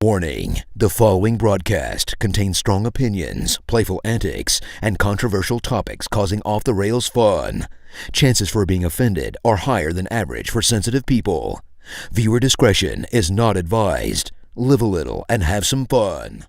Warning: the following broadcast contains strong opinions, playful antics, and controversial topics causing off-the-rails fun. Chances for being offended are higher than average for sensitive people. Viewer discretion is not advised. Live a little and have some fun.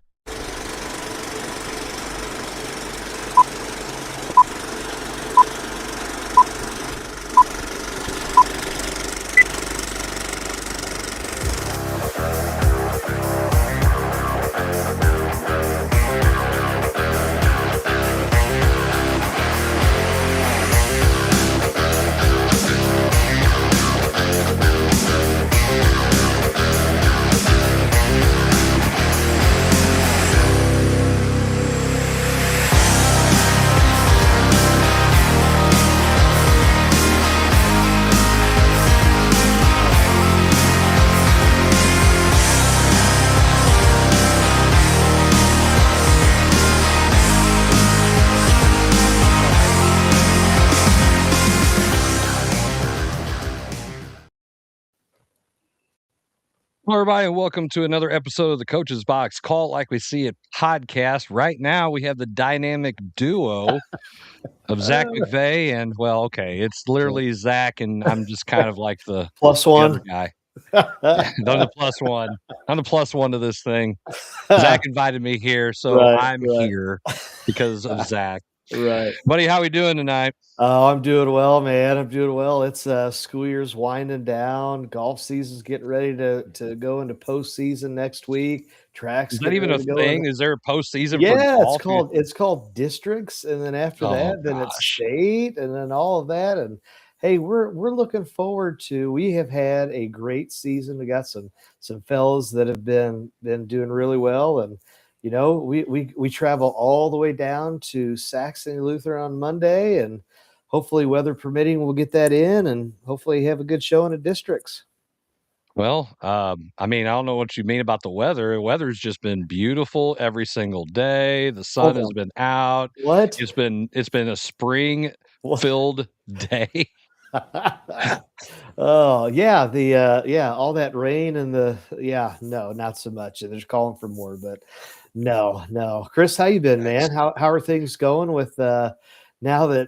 Hello, everybody, and welcome to another episode of the Coach's Box Call It Like We See It podcast. Right now, we have the dynamic duo of Zach McVeigh and, well, okay, it's literally Zach, and I'm just kind of like the plus the one other guy. I'm the plus one. I'm the plus one to this thing. Zach invited me here, so I'm here because of Zach. Right. Buddy, how we doing tonight? Oh, I'm doing well, man. I'm doing well. It's school year's winding down. Golf season's getting ready to go into postseason next week. Tracks Is that even a thing? Is there a postseason for Yeah, golf? it's called districts, and then after that, then it's gosh. state, and then all of that. And hey, we're looking forward to. We have had a great season. We got some fellas that have been doing really well, and you know, we travel all the way down to Saxony Lutheran on Monday, and hopefully, weather permitting, we'll get that in, and hopefully have a good showing at districts. Well, I mean, I don't know what you mean about the weather. The weather's just been beautiful every single day. The sun has been out. What? It's been a spring-filled day. Oh yeah, all that rain and no, not so much. They're calling for more, but no. Chris, how you been, man? How are things going with now that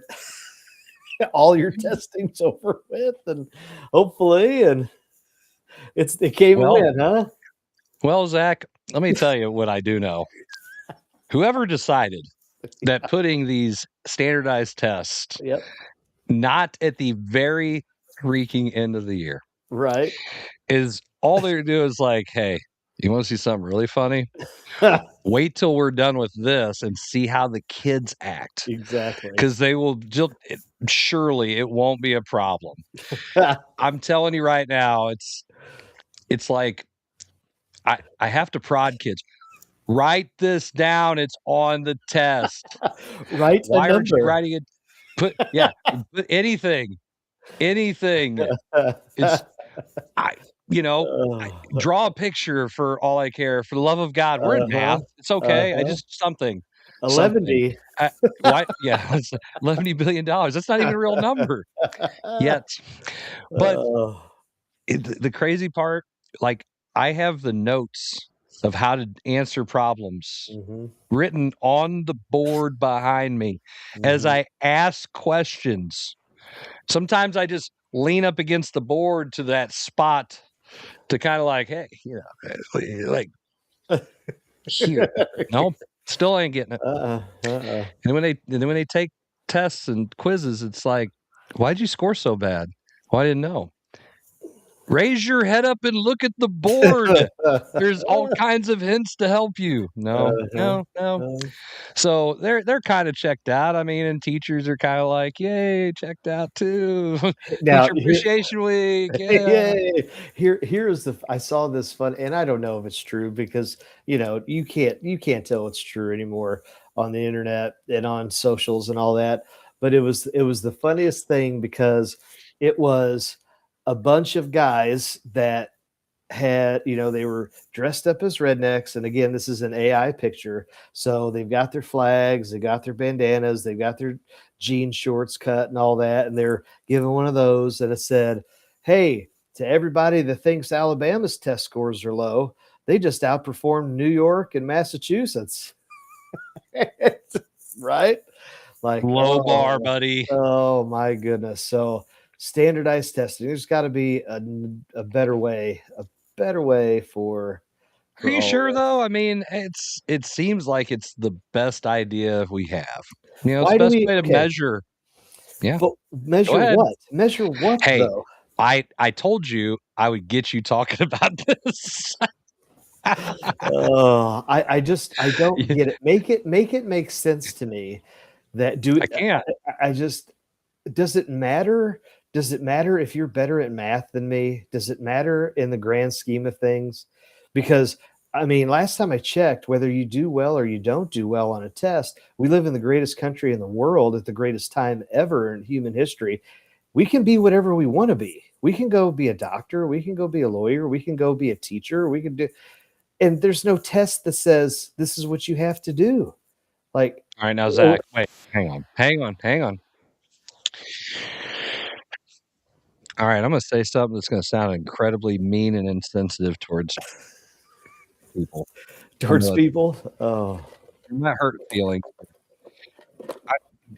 all your testing's over with, and hopefully, and it came in, huh? Well, Zach, let me tell you what I do know. Whoever decided that putting these standardized tests not at the very freaking end of the year, right, is all they're doing is like, hey, you want to see something really funny? Wait till we're done with this and see how the kids act. Exactly. Because they will surely it won't be a problem. I'm telling you right now, it's like I have to prod kids. Write this down. It's on the test. Why aren't you writing it? Put anything. It's draw a ppicture for all I care. For the love of God, we're in math. It's okay. I just something. 11D. Why? Yeah, it's $11 billion. That's not even a real number yet. But the crazy part, like, I have the notes of how to answer problems written on the board behind me as I ask questions. Sometimes I just lean up against the board to that spot to kind of like, hey, like, here. Nope, still ain't getting it. And then when they take tests and quizzes, it's like, why'd you score so bad? Well, I didn't know. Raise your head up and look at the board. There's all kinds of hints to help you. No. So they're kind of checked out. I mean, and teachers are kind of like, yay, checked out too. Now, Teacher Appreciation Week. Yeah. Here's I saw this fun, and I don't know if it's true because you can't tell it's true anymore on the internet and on socials and all that. But it was the funniest thing because it was a bunch of guys that had, they were dressed up as rednecks. And again, this is an AI picture. So they've got their flags, they got their bandanas, they've got their jean shorts cut and all that. And they're giving one of those. And it said, hey, to everybody that thinks Alabama's test scores are low, they just outperformed New York and Massachusetts. Right? Like Low bar, buddy. Oh my goodness. So standardized testing. There's got to be a better way for Are you all sure of this. though? I mean, it seems like it's the best idea we have. You know, it's Why the do best we way to okay, measure. Yeah. but Go measure ahead. what? Measure what Hey, though? I told you I would get you talking about this. I don't get it. Make it make sense to me that I can't. I just does it matter? Does it matter if you're better at math than me? Does it matter in the grand scheme of things? Because I mean, last time I checked, whether you do well or you don't do well on a test, we live in the greatest country in the world at the greatest time ever in human history. We can be whatever we want to be. We can go be a doctor. We can go be a lawyer. We can go be a teacher. We can do, and there's no test that says this is what you have to do. Like, All right, now Zach, wait, hang on. All right, I'm going to say something that's going to sound incredibly mean and insensitive towards people. towards people. Oh, I'm not hurt feelings.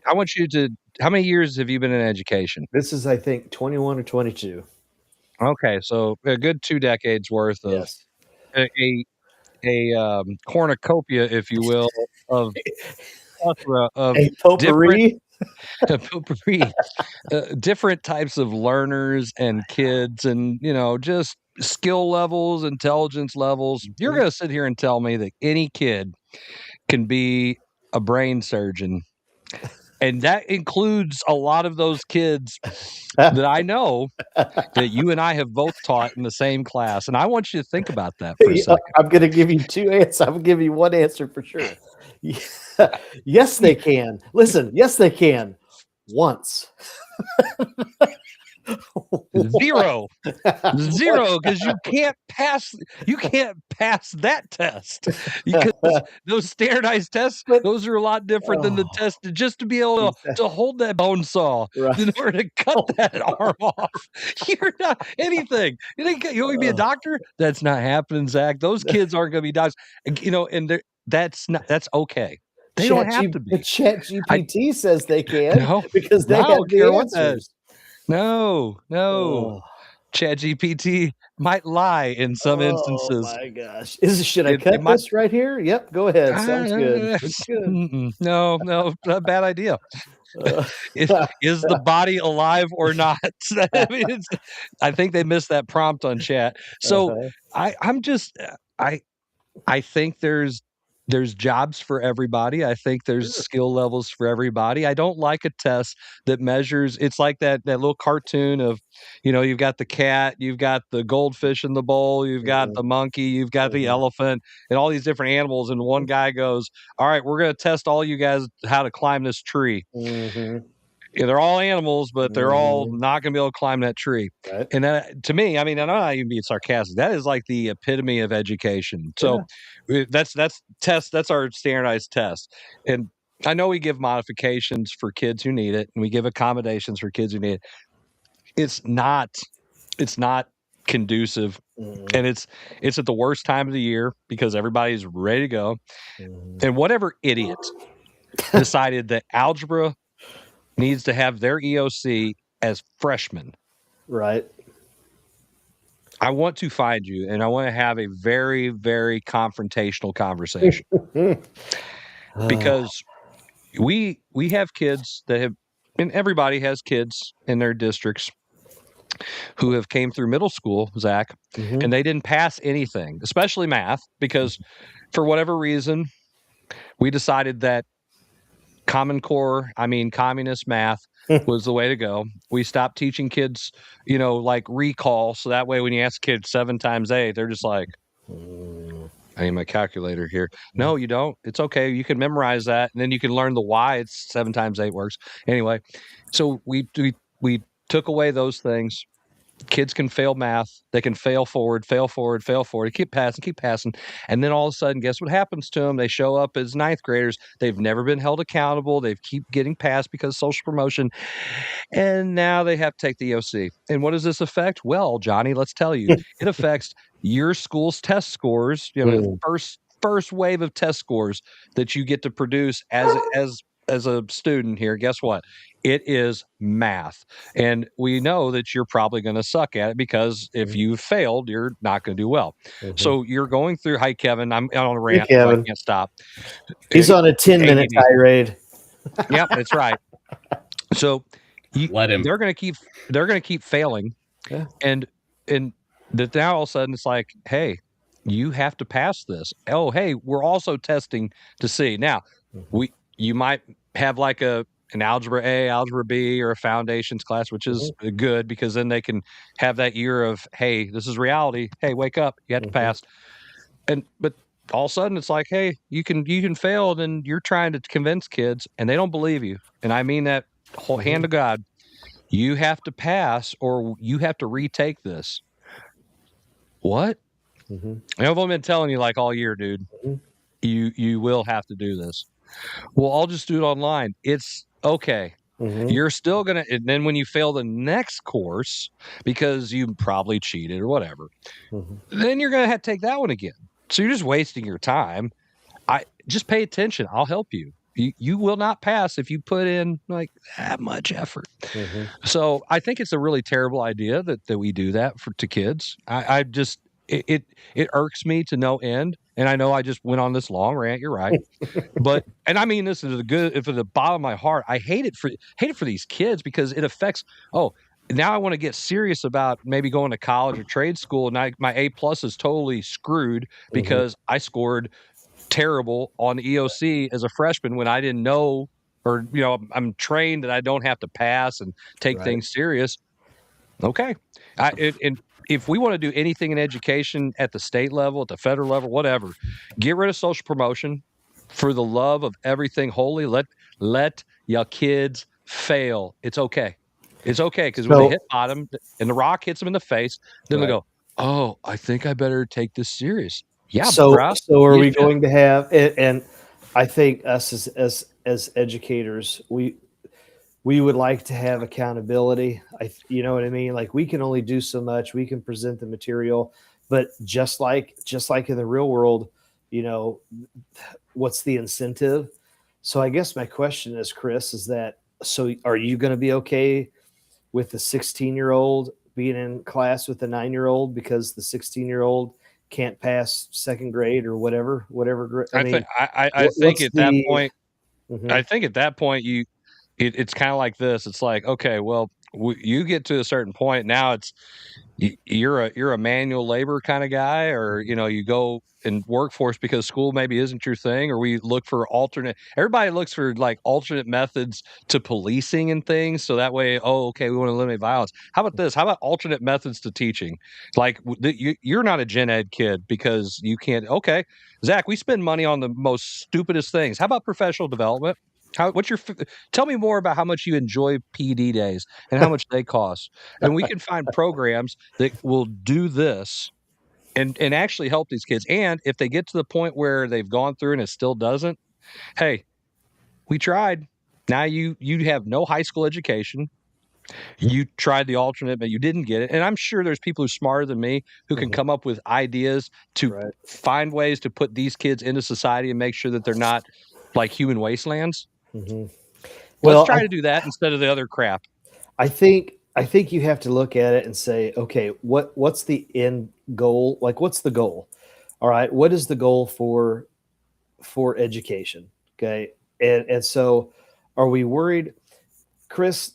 I want you to. How many years have you been in education? this is, I think, 21 or 22. Okay, so a good 2 decades worth of Yes. a cornucopia, if you will, of plethora of A potpourri. potpourri, different types of learners and kids, and just skill levels, intelligence levels. You're going to sit here and tell me that any kid can be a brain surgeon, and that includes a lot of those kids that I know that you and I have both taught in the same class. And I want you to think about that for a second. I'm going to give you two answers. I'm going to give you one answer for sure. Yes, they can. Listen, yes, they can. Once. Zero, because you can't pass that test, because those standardized tests, those are a lot different than the test just to be able to hold that bone saw in order to cut that arm off. You're not anything. You want to be a doctor? That's not happening, Zach. Those kids aren't going to be doctors. And that's okay. They don't have to be. ChatGPT says they can because they I have don't the care answers. No. ChatGPT might lie in some instances. Oh my gosh! Should I cut this right here? Yep, go ahead. Sounds good. It's good. No, bad idea. Is the body alive or not? I mean, I think they missed that prompt on chat. So I think there's jobs for everybody. I think there's skill levels for everybody. I don't like a test that measures. It's like that little cartoon of, you've got the cat, you've got the goldfish in the bowl, you've got the monkey, you've got the elephant, and all these different animals. And one guy goes, "All right, we're going to test all you guys how to climb this tree." Yeah, they're all animals, but they're all not going to be able to climb that tree. Right. And that, to me, I mean, I'm not even being sarcastic. That is like the epitome of education. So that's test. That's our standardized test. And I know we give modifications for kids who need it, and we give accommodations for kids who need it. It's not conducive, and it's at the worst time of the year because everybody's ready to go. And whatever idiot decided that algebra needs to have their EOC as freshmen. Right. I want to find you, and I want to have a very, very confrontational conversation. Because we have kids that have, and everybody has kids in their districts who have came through middle school, Zach, and they didn't pass anything, especially math, because for whatever reason, we decided that communist math was the way to go. We stopped teaching kids, like recall. So that way, when you ask kids 7 times 8, they're just like, I need my calculator here. No, you don't. It's okay. You can memorize that. And then you can learn the why it's 7 times 8 works. Anyway, so we took away those things. Kids can fail math. They can fail forward, fail forward, fail forward. Keep passing. And then all of a sudden, guess what happens to them? They show up as ninth graders. They've never been held accountable. They keep getting passed because of social promotion. And now they have to take the EOC. And what does this affect? Well, Johnny, let's tell you. It affects your school's test scores, first wave of test scores that you get to produce as a student here. Guess what? It is math. And we know that you're probably going to suck at it because if you've failed, you're not going to do well. So you're going through, hi, Kevin, I'm on a rant, so I can't stop. He's on a 10-minute tirade. Yep, that's right. So let him. They're going to keep failing. Yeah. And that now all of a sudden it's like, hey, you have to pass this. Oh, hey, we're also testing to see. Now, you might have like an algebra A, algebra B, or a foundations class, which is good because then they can have that year of, hey, this is reality. Hey, wake up. You have to pass. But all of a sudden it's like, hey, you can fail, and then you're trying to convince kids and they don't believe you. And I mean that whole hand of God. You have to pass or you have to retake this. What? I've been telling you like all year, dude. You will have to do this. Well, I'll just do it online. It's okay. You're still gonna, and then when you fail the next course because you probably cheated or whatever, then you're gonna have to take that one again. So you're just wasting your time. Just pay attention. I'll help you. You will not pass if you put in like that much effort. So I think it's a really terrible idea that we do that to kids. I just it irks me to no end. And I know I just went on this long rant. You're right, and I mean this is for the bottom of my heart. I hate it for these kids because it affects. Oh, now I want to get serious about maybe going to college or trade school, and my A+ is totally screwed because I scored terrible on the EOC as a freshman when I didn't know, or I'm trained that I don't have to pass and take things serious. Okay, and if we want to do anything in education at the state level, at the federal level, whatever, get rid of social promotion for the love of everything holy. Let your kids fail. It's okay. It's okay because when they hit bottom and the rock hits them in the face, then they go, "Oh, I think I better take this serious." Yeah. So are we going to have? And I think us as educators, we would like to have accountability. You know what I mean? Like we can only do so much. We can present the material, but just like in the real world, what's the incentive? So I guess my question is, Chris, is that, so are you going to be okay with the 16-year-old being in class with the 9-year-old because the 16-year-old can't pass second grade or whatever grade? I think at that point, I think at that point it's kind of like this. It's like, okay, well, you get to a certain point. Now it's you're a manual labor kind of guy, or you go in workforce because school maybe isn't your thing, or we look for everybody looks for like alternate methods to policing and things, so that way, okay, we want to eliminate violence. How about this? How about alternate methods to teaching? Like you're not a gen ed kid because you can't. Okay, Zach, we spend money on the most stupidest things. How about professional development? Tell me more about how much you enjoy PD days and how much they cost. And we can find programs that will do this and actually help these kids. And if they get to the point where they've gone through and it still doesn't, hey, we tried. Now you have no high school education. You tried the alternate, but you didn't get it. And I'm sure there's people who are smarter than me who can come up with ideas to find ways to put these kids into society and make sure that they're not like human wastelands. Well, let's try to do that instead of the other crap. I think you have to look at it and say, okay, what's the end goal? Like, what's the goal? All right, what is the goal for education? Okay, and so are we worried, Chris?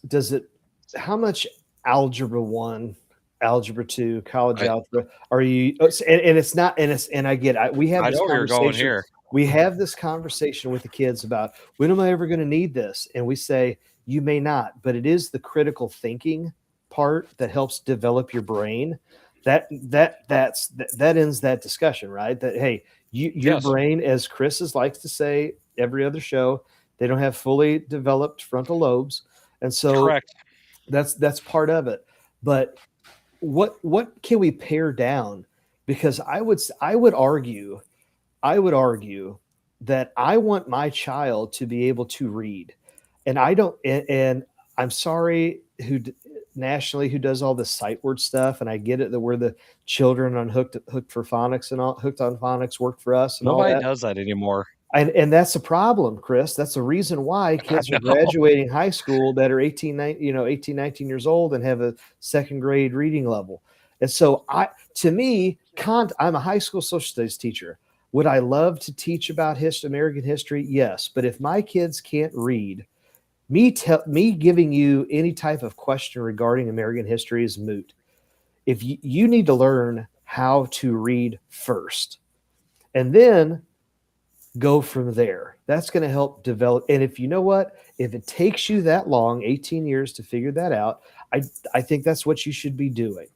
How much algebra 1, algebra 2, college algebra are you? And it's not, and I get it. We have this conversation. We have this conversation with the kids about, when am I ever going to need this? And we say, you may not, but it is the critical thinking part that helps develop your brain. That ends that discussion, right? That, hey, your brain, as Chris likes to say every other show, they don't have fully developed frontal lobes. And so that's part of it. But what can we pare down? Because I would argue that I want my child to be able to read, and I don't. And I'm sorry, nationally who does all the sight word stuff, and I get it that we're the children on hooked for phonics and all hooked on phonics worked for us and all Nobody that. does that anymore. And that's the problem, Chris. That's the reason why kids are graduating high school that are 18, 19 years old and have a second grade reading level. And so to me, I'm a high school social studies teacher. Would I love to teach about American history? Yes. But if my kids can't read, me giving you any type of question regarding American history is moot. If you need to learn how to read first, and then go from there. That's going to help develop. And if it takes you that long, 18 years to figure that out, I think that's what you should be doing.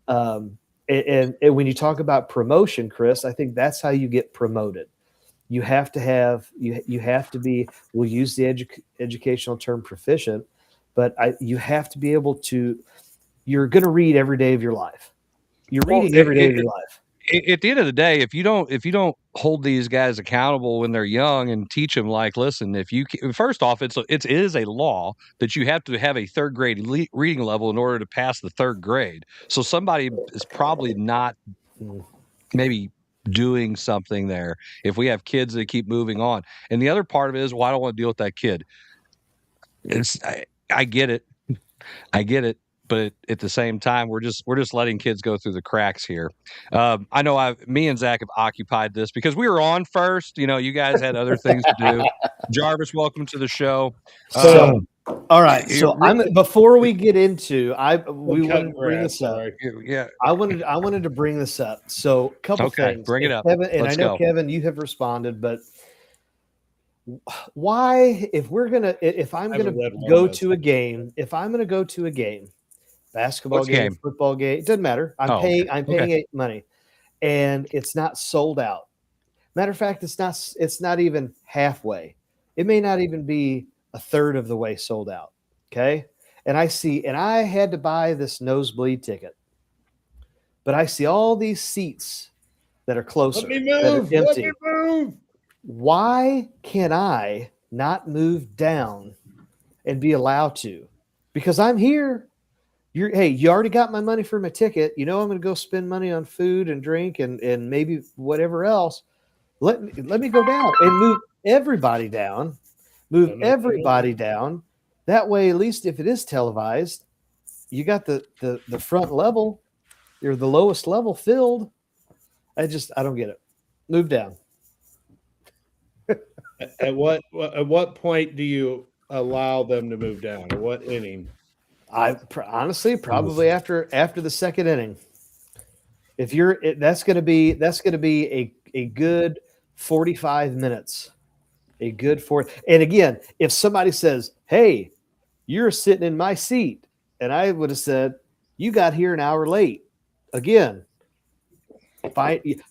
And when you talk about promotion, Chris, I think that's how you get promoted. You have to have, you have to be, we'll use the educational term proficient, but you have to be able to, you're going to read every day of your life. You're reading every day of your life. At the end of the day, if you don't hold these guys accountable when they're young and teach them, like, listen, first off, it is a law that you have to have a third grade reading level in order to pass the third grade. So somebody is probably not maybe doing something there if we have kids that keep moving on. And the other part of it is, well, I don't want to deal with that kid. I get it. I get it. But at the same time, we're just letting kids go through the cracks here. I know me and Zach have occupied this because we were on first. You guys had other things to do. Jarvis, welcome to the show. So, all right. So before we get into, we wanted to bring this up. Yeah, I wanted to bring this up. So, a couple things. Bring it up. Kevin, and I know, Kevin, you have responded, but why, if I'm gonna go to a game, basketball game, football game, it doesn't matter. I'm paying money, and it's not sold out. Matter of fact, it's not even halfway. It may not even be a third of the way sold out. Okay. And I had to buy this nosebleed ticket, but I see all these seats that are closer. Let me move. That are empty. Let me move. Why can I not move down and be allowed to? Because I'm here. You already got my money for my ticket. I'm going to go spend money on food and drink and maybe whatever else. Let me go down and move everybody down. That way, at least if it is televised, you got the front level, you're the lowest level filled. I don't get it. Move down. At what point do you allow them to move down? Or what inning? Honestly, probably after the second inning. That's going to be a good 45 minutes. A good 40. And again, if somebody says, "Hey, you're sitting in my seat," and I would have said, "You got here an hour late." Again,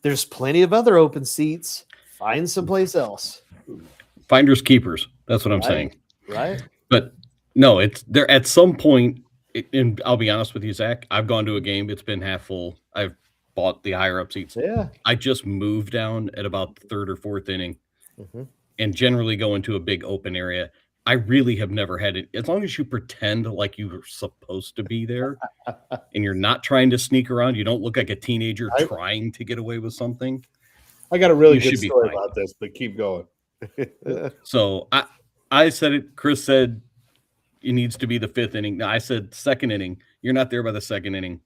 there's plenty of other open seats. Find someplace else. Finders keepers. That's what I'm saying. Right. But no, it's there at some point. And I'll be honest with you, Zach. I've gone to a game. It's been half full. I've bought the higher up seats. Yeah. I just moved down at about the third or fourth inning, and generally go into a big open area. I really have never had it. As long as you pretend like you're supposed to be there, and you're not trying to sneak around, you don't look like a teenager trying to get away with something. I got a really good story about this, but keep going. So I said it. Chris said it needs to be the fifth inning. No, I said second inning. You're not there by the second inning.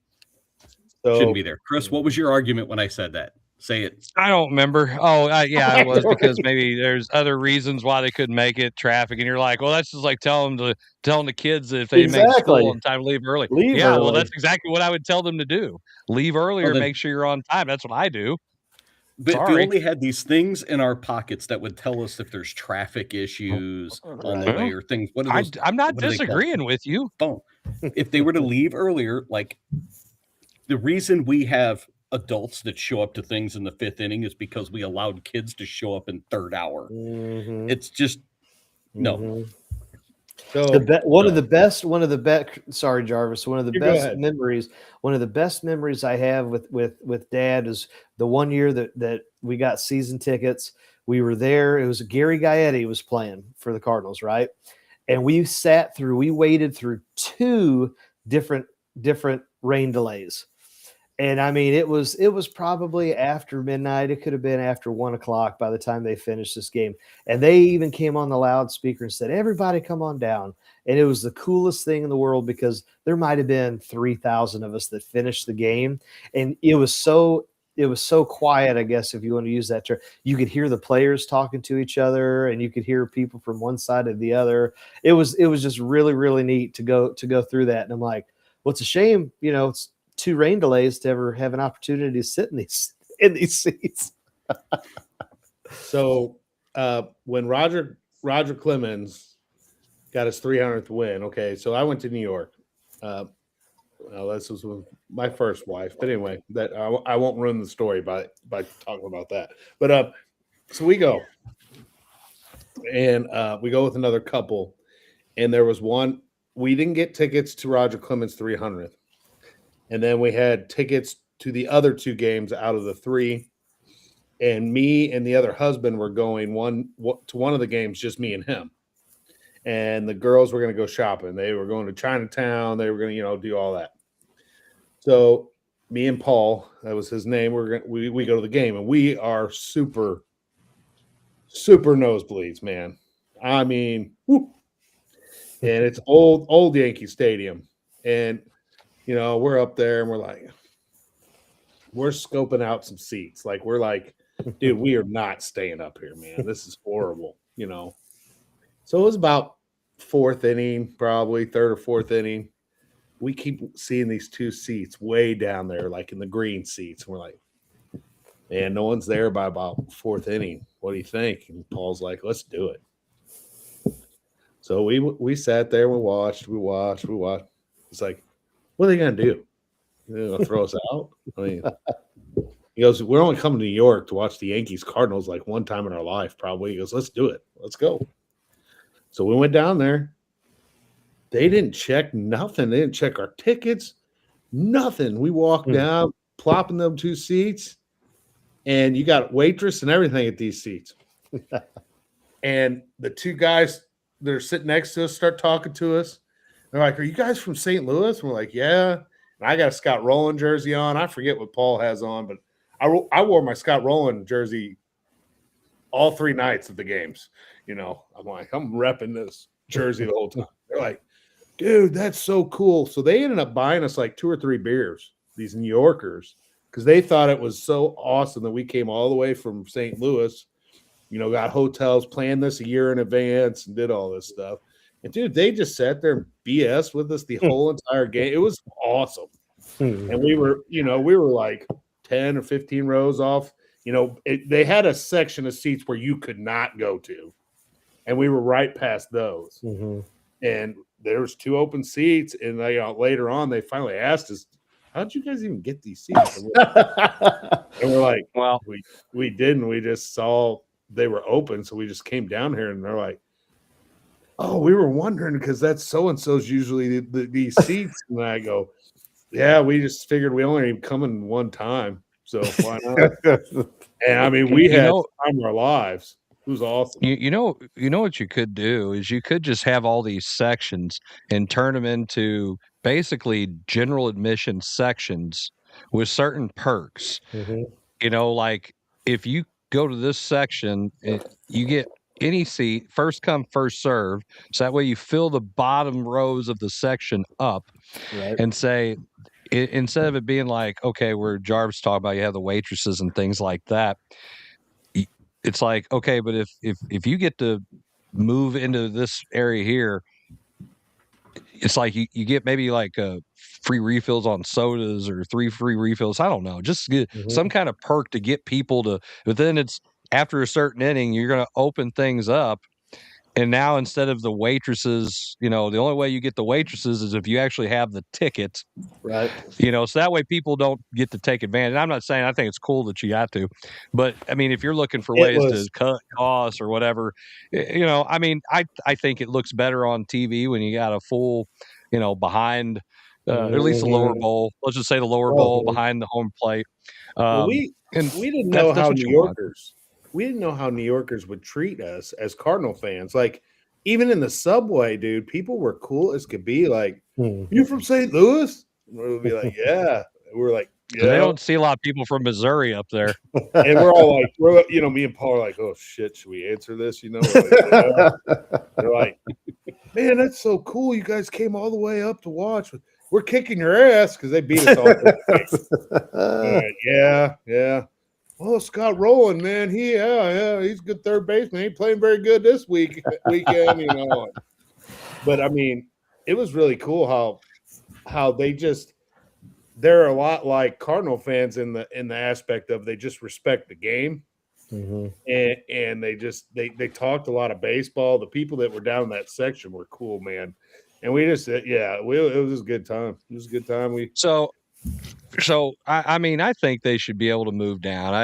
Shouldn't be there. Chris, what was your argument when I said that? Say it. I don't remember. Oh, yeah, it was because maybe there's other reasons why they couldn't make it, traffic, and you're like, well, that's just like telling the kids that if they make school on time, leave early. Well, that's exactly what I would tell them to do. Leave earlier, make sure you're on time. That's what I do. But if we only had these things in our pockets that would tell us if there's traffic issues on the way or things. What are those? I'm not disagreeing with you. If they were to leave earlier, like the reason we have adults that show up to things in the fifth inning is because we allowed kids to show up in third hour. It's just no. So One of the best. Sorry, Jarvis. One of the You go best ahead. memories. One of the best memories I have with Dad is the one year that we got season tickets. We were there. It was Gary Gaetti was playing for the Cardinals, right? And we waited through two different rain delays. And I mean, it was probably after midnight. It could have been after 1:00 by the time they finished this game. And they even came on the loudspeaker and said, "Everybody come on down." And it was the coolest thing in the world because there might have been 3,000 of us that finished the game. And it was so quiet, I guess, if you want to use that term. You could hear the players talking to each other and you could hear people from one side to the other. It was just really, really neat to go through that. And I'm like, well, it's a shame, it's 2 rain delays to ever have an opportunity to sit in these seats. So when Roger Clemens got his 300th win, okay, so I went to New York. Well, this was with my first wife, but anyway, that I won't ruin the story by talking about that. But so we go, and we go with another couple, and there was one. We didn't get tickets to Roger Clemens' 300th. And then we had tickets to the other 2 games out of the 3. And me and the other husband were going to one of the games, just me and him. And the girls were going to go shopping. They were going to Chinatown. They were going to, do all that. So me and Paul, that was his name, we go to the game. And we are super, super nosebleeds, man. I mean, whoop. And it's old Yankee Stadium. And we're up there and we're scoping out some seats. Like, we're like, dude, we are not staying up here, man. This is horrible, So it was about 4th inning, probably 3rd or 4th inning. We keep seeing these 2 seats way down there, like in the green seats. And we're like, man, no one's there by about 4th inning. What do you think? And Paul's like, let's do it. So we sat there, we watched. It's like, what are they going to do? They're going to throw us out? I mean, he goes, we're only coming to New York to watch the Yankees Cardinals like one time in our life, probably. He goes, let's do it. Let's go. So we went down there. They didn't check nothing. They didn't check our tickets, nothing. We walked down, plopping them 2 seats, and you got waitress and everything at these seats. And the 2 guys that are sitting next to us start talking to us. They're like, are you guys from St. Louis? And we're like, yeah. And I got a Scott Rowland jersey on. I forget what Paul has on, but I wore my Scott Rowland jersey all 3 nights of the games. I'm like, I'm repping this jersey the whole time. They're like, dude, that's so cool. So they ended up buying us like 2 or 3 beers, these New Yorkers, because they thought it was so awesome that we came all the way from St. Louis, got hotels, planned this a year in advance and did all this stuff. And dude, they just sat there and BS with us the whole entire game. It was awesome. And we were like 10 or 15 rows off. They had a section of seats where you could not go to. And we were right past those. Mm-hmm. And there was 2 open seats. And later on, they finally asked us, how'd you guys even get these seats? And we're like, well, we didn't. We just saw they were open. So we just came down here and they're like, oh, we were wondering because that's so-and-so's usually these seats. And I go, yeah, we just figured we only come in one time. So why not? And I mean, we had time of our lives. It was awesome. You know what you could do is you could just have all these sections and turn them into basically general admission sections with certain perks. Mm-hmm. Like if you go to this section, you get any seat, first come, first serve. So that way you fill the bottom rows of the section up, right? And say, instead of it being like, okay, where Jarvis talked about, you have the waitresses and things like that. It's like, okay, but if you get to move into this area here, it's like you get maybe like free refills on sodas or 3 free refills. I don't know, just get some kind of perk to get people to. But then it's after a certain inning, you're going to open things up, And now instead of the waitresses, the only way you get the waitresses is if you actually have the ticket. Right. So that way people don't get to take advantage. And I'm not saying I think it's cool that you got to, but I mean, if you're looking for ways to cut costs or whatever, I mean, I think it looks better on TV when you got a full, behind, at least the lower bowl. Let's just say the lower bowl behind the home plate. We didn't know how New Yorkers. We didn't know how New Yorkers would treat us as Cardinal fans. Like, even in the subway, dude, people were cool as could be. Like, you from St. Louis? And we would be like, yeah. We're like, yeah. They don't see a lot of people from Missouri up there. And we're all like, me and Paul are like, oh shit, should we answer this? We're like, yeah. They're like, man, that's so cool. You guys came all the way up to watch. We're kicking your ass because they beat us all. Yeah. Oh, Scott Rowland, man, he's a good third baseman. He playing very good this weekend, But I mean, it was really cool how they're a lot like Cardinal fans in the aspect of they just respect the game, and they talked a lot of baseball. The people that were down in that section were cool, man, and we just it was a good time. It was a good time. So I mean, I think they should be able to move down.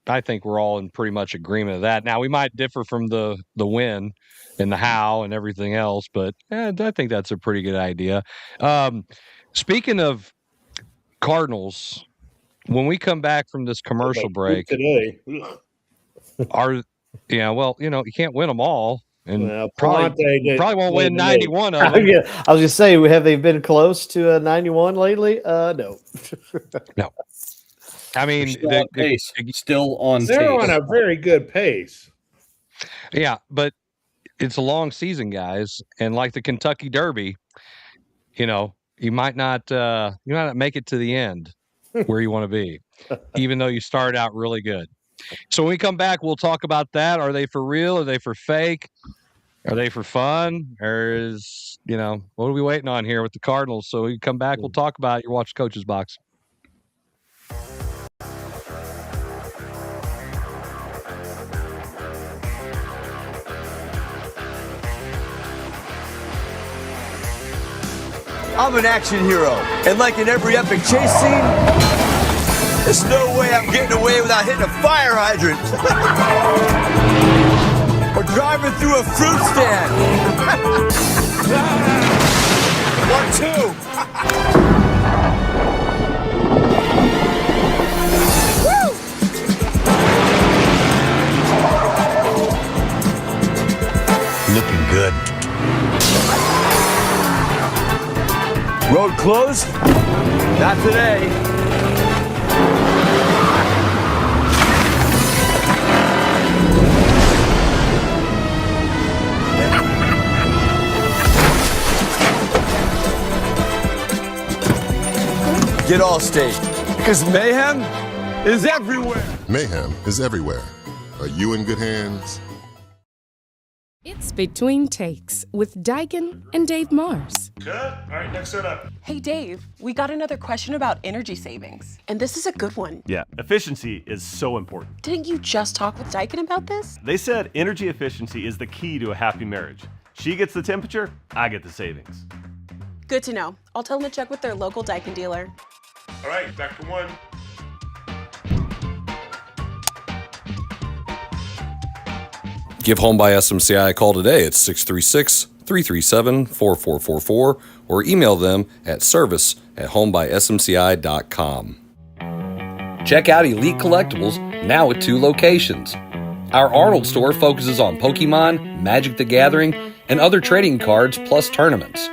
I think we're all in pretty much agreement of that. Now we might differ from the when and the how and everything else, but I think that's a pretty good idea. Speaking of Cardinals, when we come back from this commercial break today, you can't win them all. And probably won't win 91 of them. Yeah, I was just saying, have they been close to a 91 lately? No. No. I mean, still on they're pace. on a very good pace. Yeah, but it's a long season, guys, and like the Kentucky Derby, you might not make it to the end where you want to be, even though you started out really good. So when we come back, we'll talk about that. Are they for real? Are they for fake? Are they for fun? Or is, what are we waiting on here with the Cardinals? So we come back, we'll talk about it. You're watching Coach's Box. I'm an action hero, and like in every epic chase scene, there's no way I'm getting away without hitting a fire hydrant. Or driving through a fruit stand. 1, 2. Woo! Looking good. Road closed? Not today. Get Allstate, because mayhem is everywhere. Mayhem is everywhere. Are you in good hands? It's Between Takes with Daikin and Dave Mars. Good. All right, next set up. Hey, Dave, we got another question about energy savings. And this is a good one. Yeah, efficiency is so important. Didn't you just talk with Daikin about this? They said energy efficiency is the key to a happy marriage. She gets the temperature, I get the savings. Good to know. I'll tell them to check with their local Daikin dealer. All right, back to one. Give Home by SMCI a call today at 636-337-4444 or email them at service@homebysmci.com. Check out Elite Collectibles, now at 2 locations. Our Arnold store focuses on Pokemon, Magic the Gathering, and other trading cards plus tournaments.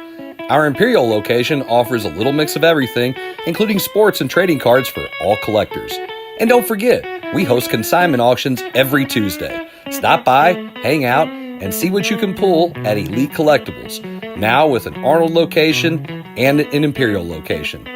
Our Imperial location offers a little mix of everything, including sports and trading cards for all collectors. And don't forget, we host consignment auctions every Tuesday. Stop by, hang out, and see what you can pull at Elite Collectibles, now with an Arnold location and an Imperial location.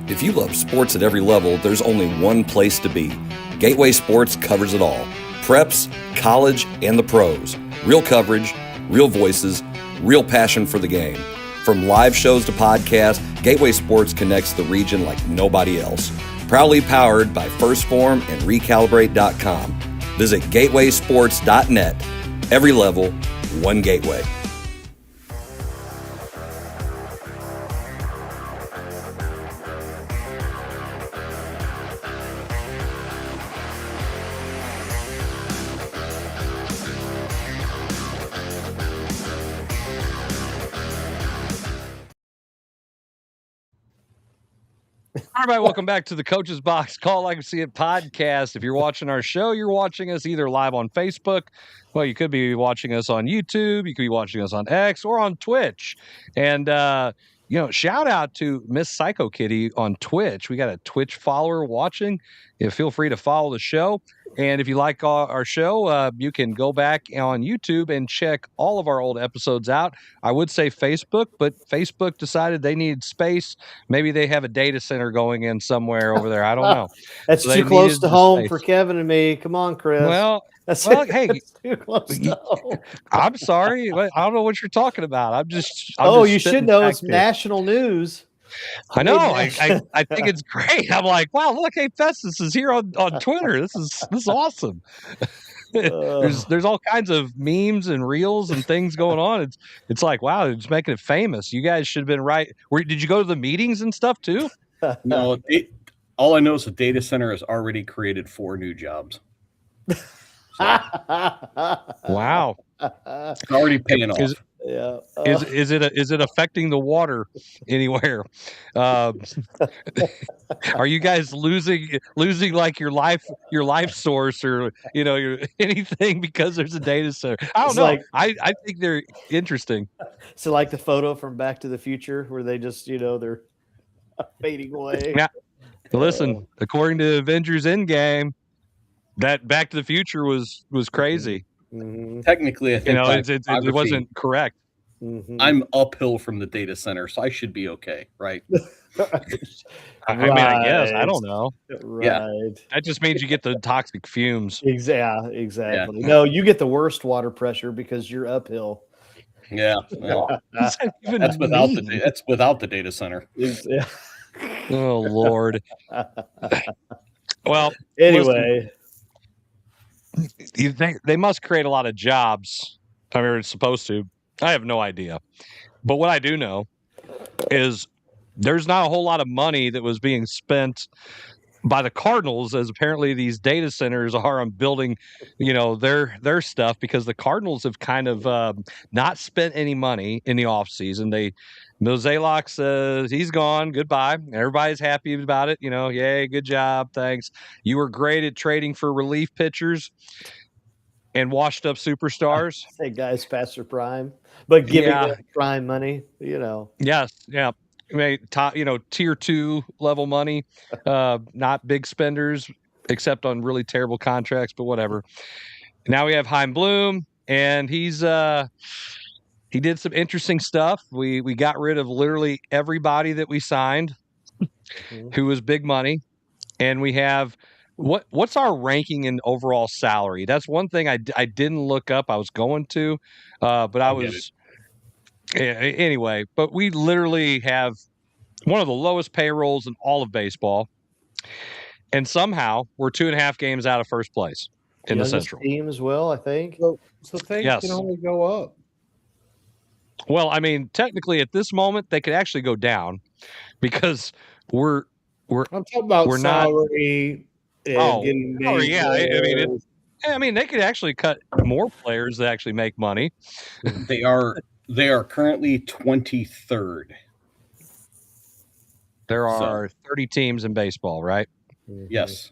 If you love sports at every level, there's only one place to be. Gateway Sports covers it all. Preps, college, and the pros. Real coverage, real voices, real passion for the game. From live shows to podcasts, Gateway Sports connects the region like nobody else. Proudly powered by First Form and Recalibrate.com. Visit gatewaysports.net. Every level, one gateway. Everybody, welcome back to the Coach's Box Call Like I See It podcast. If you're watching our show, you're watching us either live on Facebook. Well, you could be watching us on YouTube. You could be watching us on X or on Twitch. And, shout out to Miss Psycho Kitty on Twitch. We got a Twitch follower watching. Feel free to follow the show. And if you like our show, you can go back on YouTube and check all of our old episodes out. I would say Facebook, but Facebook decided they needed space. Maybe they have a data center going in somewhere over there. I don't know. That's So too close to home for Kevin and me. Come on, Chris. Hey, that's too close to home. I'm sorry. I don't know what you're talking about. I'm you just should know it's national news. I know. I think it's great. I'm like, wow, look, hey, Festus is here on Twitter. This is awesome. There's all kinds of memes and reels and things going on. It's like, wow, it's making it famous. You guys should have been right. Did you go to the meetings and stuff too? No, all I know is the data center has already created 4 new jobs. Wow. It's already paying off. Yeah. Is it affecting the water anywhere? Are you guys losing like your life source or your anything because there's a data center? I don't know. I think they're interesting. So like the photo from Back to the Future where they just they're fading away. Yeah. Listen, according to Avengers Endgame, that Back to the Future was crazy. Mm-hmm. Technically, I think it wasn't correct. Mm-hmm. I'm uphill from the data center, so I should be okay, right? I mean, I guess. I don't know. Right. Yeah. That just means you get the toxic fumes. Exactly. Yeah. No, you get the worst water pressure because you're uphill. Yeah. That's without the data center. Yeah. Oh Lord. Well, anyway. You think they must create a lot of jobs. I mean, it's supposed to. I have no idea. But what I do know is there's not a whole lot of money that was being spent by the Cardinals, as apparently these data centers are on building, their stuff, because the Cardinals have kind of not spent any money in the offseason. Mozeliak says he's gone. Goodbye. Everybody's happy about it. Yay, good job. Thanks. You were great at trading for relief pitchers and washed up superstars. Hey, guys, past their prime, but giving them prime money, Yes. Yeah. I mean, top, tier 2 level money, not big spenders, except on really terrible contracts, but whatever. Now we have Chaim Bloom, and he did some interesting stuff. We got rid of literally everybody that we signed who was big money. And we have what's our ranking in overall salary? That's one thing I didn't look up. I was going to, but I was anyway. But we literally have one of the lowest payrolls in all of baseball, and somehow we're 2.5 games out of first place in the Central team as well. I think so. Things can only go up. Well, I mean, technically at this moment they could actually go down because we're. I'm talking about salary. Getting I mean, they could actually cut more players that actually make money. They are currently 23rd. There are 30 teams in baseball, right? Yes.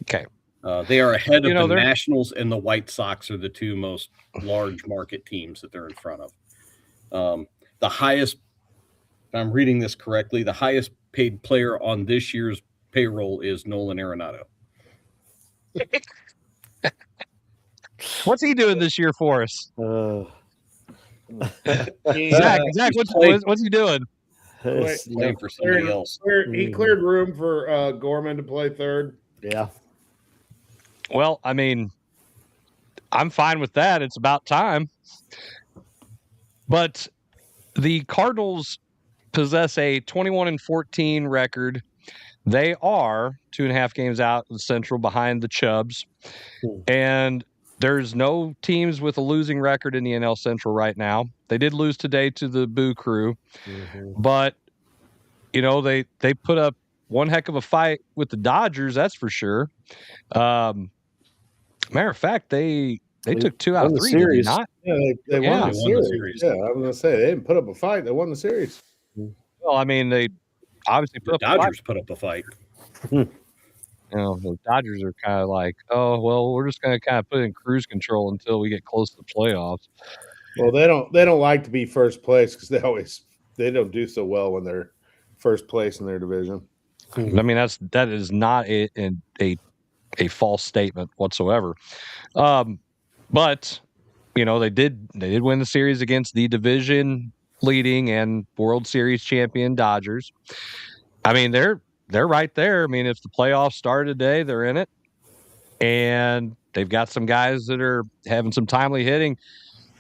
Okay. They are ahead of the Nationals, and the White Sox are the 2 most large market teams that they're in front of. The highest, if I'm reading this correctly, the highest paid player on this year's payroll is Nolan Arenado. What's he doing this year for us? Zach, what's he doing? Playing for somebody else. He cleared room for Gorman to play third. Yeah. Well, I mean, I'm fine with that. It's about time. But the Cardinals possess a 21-14 record. They are 2.5 games out of the Central behind the Chubs. And There's no teams with a losing record in the NL Central right now. They did lose today to the Boo Crew, but they put up one heck of a fight with the Dodgers, that's for sure. Matter of fact, they took 2 out of 3, did they not? Yeah, they won the series. Yeah, I was gonna say they didn't put up a fight; they won the series. Well, I mean, they obviously put the up Dodgers put up a fight. The Dodgers are kind of like, oh well, we're just going to kind of put in cruise control until we get close to the playoffs. Well, they don't like to be first place because they don't do so well when they're first place in their division. I mean, that is not a false statement whatsoever. But they did win the series against the division leading and World Series champion Dodgers. I mean, they're right there. I mean, if the playoffs start today, they're in it, and they've got some guys that are having some timely hitting.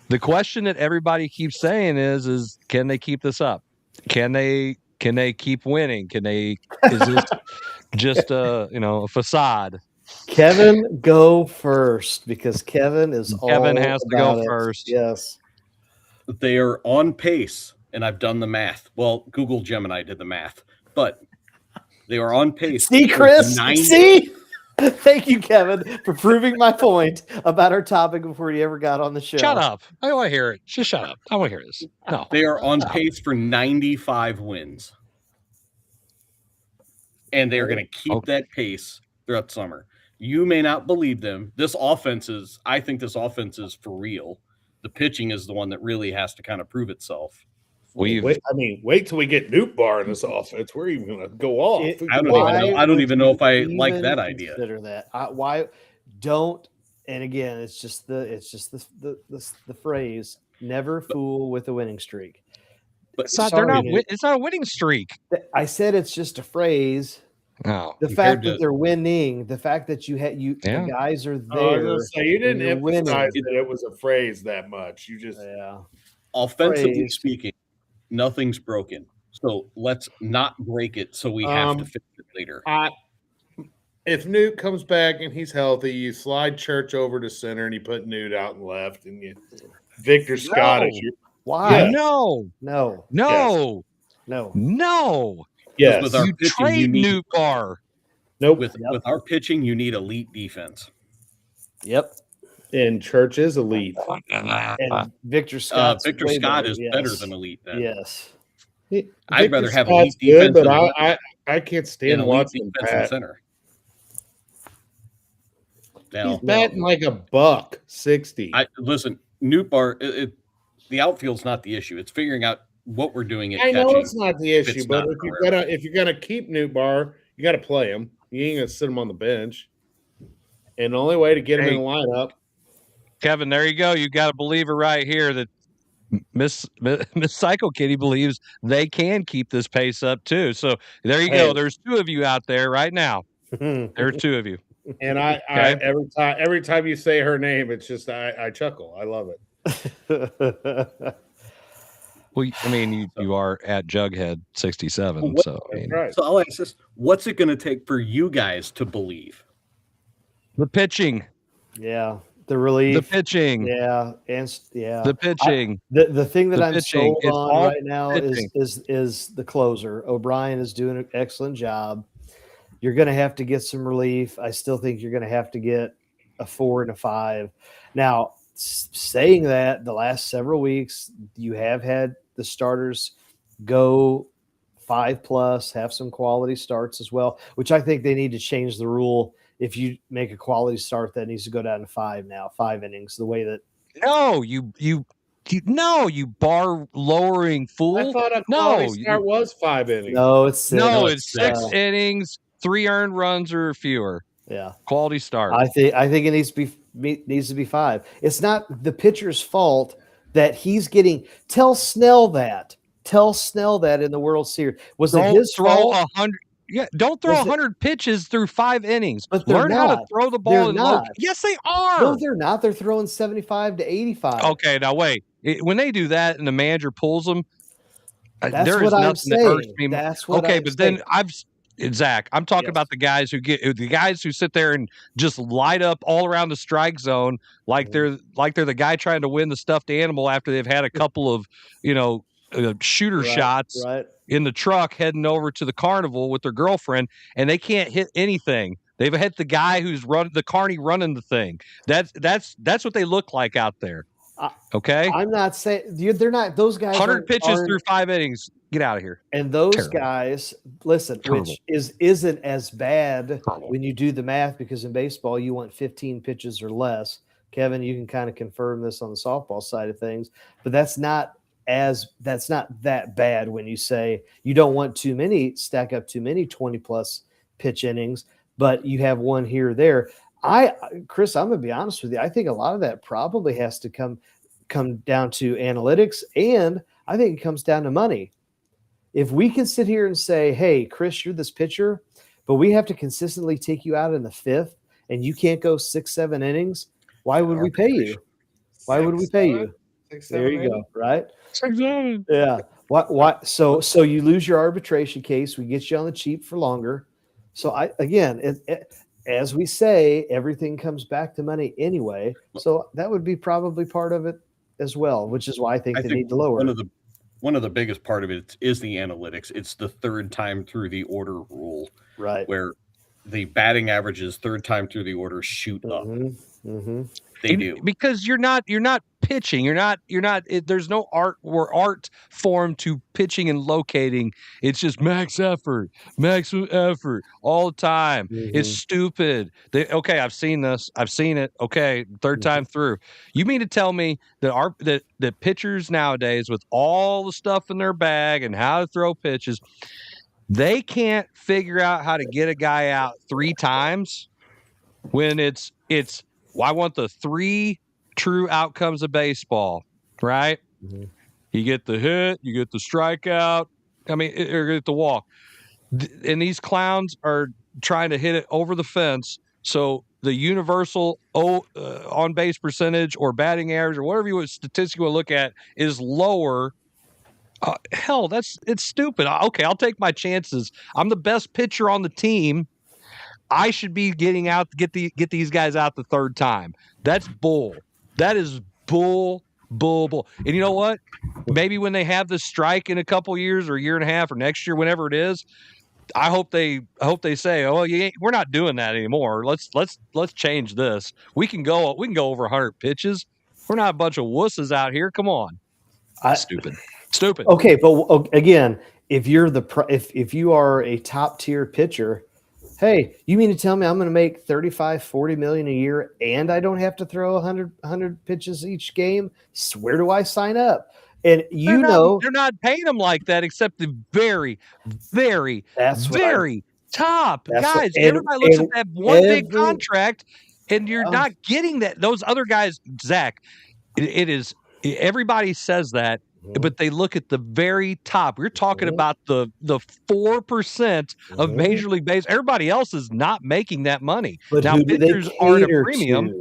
The question that everybody keeps saying is can they keep this up? Can they keep winning? Is this just a facade? Kevin, go first because Kevin has to go first. Yes. They are on pace, and I've done the math. Well, Google Gemini did the math, but they are on pace. See, Chris? See? Thank you, Kevin, for proving my point about our topic before you ever got on the show. Shut up. I don't want to hear it. Just shut up. I want to hear this. No. They are on pace for 95 wins. And they are going to keep that pace throughout summer. You may not believe them. I think this offense is for real. The pitching is the one that really has to kind of prove itself. Wait till we get Nootbaar in this offense. We're even going to go off. I don't even know if I like that idea. Consider that. Why don't? And again, it's just the phrase: never fool with a winning streak. But it's not a winning streak. I said it's just a phrase. No, the fact that they're winning, the fact that the guys are there. You didn't emphasize that it was a phrase that much. You just offensively speaking, nothing's broken. So let's not break it. So we have to fix it later. If Newt comes back and he's healthy, you slide Church over to center and you put Newt out and left, and you Victor Scott is your. Why? Yes. No. Yes. With our you pitching, trade Nootbaar. Nope. With our pitching, you need elite defense. Yep. And Church is elite. And Victor Scott. Victor Scott is better than elite. Then. Yes. I'd rather have elite defense, but I can't stand watching Pat. Center. He's batting like $160. Listen, Nootbaar. The outfield's not the issue. It's figuring out what we're doing at catching. I know it's not the issue, but if you're gonna keep Nootbaar, you got to play him. You ain't gonna sit him on the bench. And the only way to get him in the lineup, Kevin, there you go. You got a believer right here that Miss Psycho Kitty believes they can keep this pace up too. So there you go. There's 2 of you out there right now. There's 2 of you. And I every time you say her name, it's just I chuckle. I love it. Well, I mean, you are at Jughead 67. So I'll ask this: what's it going to take for you guys to believe? The pitching. Yeah. The relief. The pitching. Yeah. The pitching. The thing that I'm pitching. sold on right now is the closer. O'Brien is doing an excellent job. You're going to have to get some relief. I still think you're going to have to get a 4 and a 5. Now, saying that, the last several weeks, you have had the starters go 5+, have some quality starts as well, which I think they need to change the rule. If you make a quality start, that needs to go down to 5 now, 5 innings. The way that you bar lowering fool. I thought a quality start was 5 innings. No, it's 6. It's 6 innings, 3 earned runs or fewer. Yeah, quality start. I think it needs to be 5. It's not the pitcher's fault that he's getting. Tell Snell that in the World Series was it his fault? 100. Yeah, don't throw 100 pitches through 5 innings. But learn how to throw the ball in low. Yes, they are. No, they're not. They're throwing 75 to 85. Okay, now wait. When they do that and the manager pulls them, that's there what is I'm nothing saying. that hurts me. That's what okay, I'm but saying. then Zach, I'm talking about the guys who sit there and just light up all around the strike zone like they're the guy trying to win the stuffed animal after they've had a couple of shooter shots in the truck heading over to the carnival with their girlfriend, and they can't hit anything. They've hit the guy who's the carny running the thing. That's what they look like out there. Okay, I'm not saying they're not. Those guys 100 pitches through 5 innings. Get out of here. And those guys, listen, which isn't as bad when you do the math, because in baseball you want 15 pitches or less. Kevin, you can kind of confirm this on the softball side of things, but that's not that bad when you say you don't want stack up too many 20+ pitch innings, but you have one here or there. Chris, I'm going to be honest with you. I think a lot of that probably has to come down to analytics, and I think it comes down to money. If we can sit here and say, hey, Chris, you're this pitcher, but we have to consistently take you out in the 5th and you can't go 6-7 innings, why would we pay you? Why would we pay you? There you go, right? 6-7. Yeah. Why? So you lose your arbitration case. We get you on the cheap for longer. So as we say, everything comes back to money anyway. So that would be probably part of it as well, which is why I think they need to lower. One of the biggest part of it is the analytics. It's the third time through the order rule, right? Where the batting averages third time through the order shoot up. Mm-hmm. They do, because you're not pitching. There's no art form to pitching and locating. It's just maximum effort all the time. Mm-hmm. It's stupid. I've seen this. I've seen it. Okay, third time through. You mean to tell me that that pitchers nowadays, with all the stuff in their bag and how to throw pitches, they can't figure out how to get a guy out 3 times when it's I want the 3 true outcomes of baseball, right? Mm-hmm. You get the hit, you get the strikeout, or get the walk. And these clowns are trying to hit it over the fence. So the universal on base percentage or batting average or whatever you would statistically look at is lower. It's stupid. Okay, I'll take my chances. I'm the best pitcher on the team. I should be getting out, get these guys out the 3rd time. That's bull. That is bull. And you know what? Maybe when they have this strike in a couple years or a year and a half or next year, whenever it is, I hope they say, "Oh, we're not doing that anymore. Let's change this. We can go over 100 pitches. We're not a bunch of wusses out here. Come on." Stupid. Okay, but again, if you are a top tier pitcher. Hey, you mean to tell me I'm going to make $35-40 million a year and I don't have to throw 100 pitches each game? Where do I sign up? And they're not paying them like that, except the very, very, very top guys. Everybody looks at that one big contract, and you're not getting that. Those other guys, Zach, it is. Everybody says that. But they look at the very top. We're talking about the 4% of Major League Baseball. Everybody else is not making that money. But now pitchers are at a premium.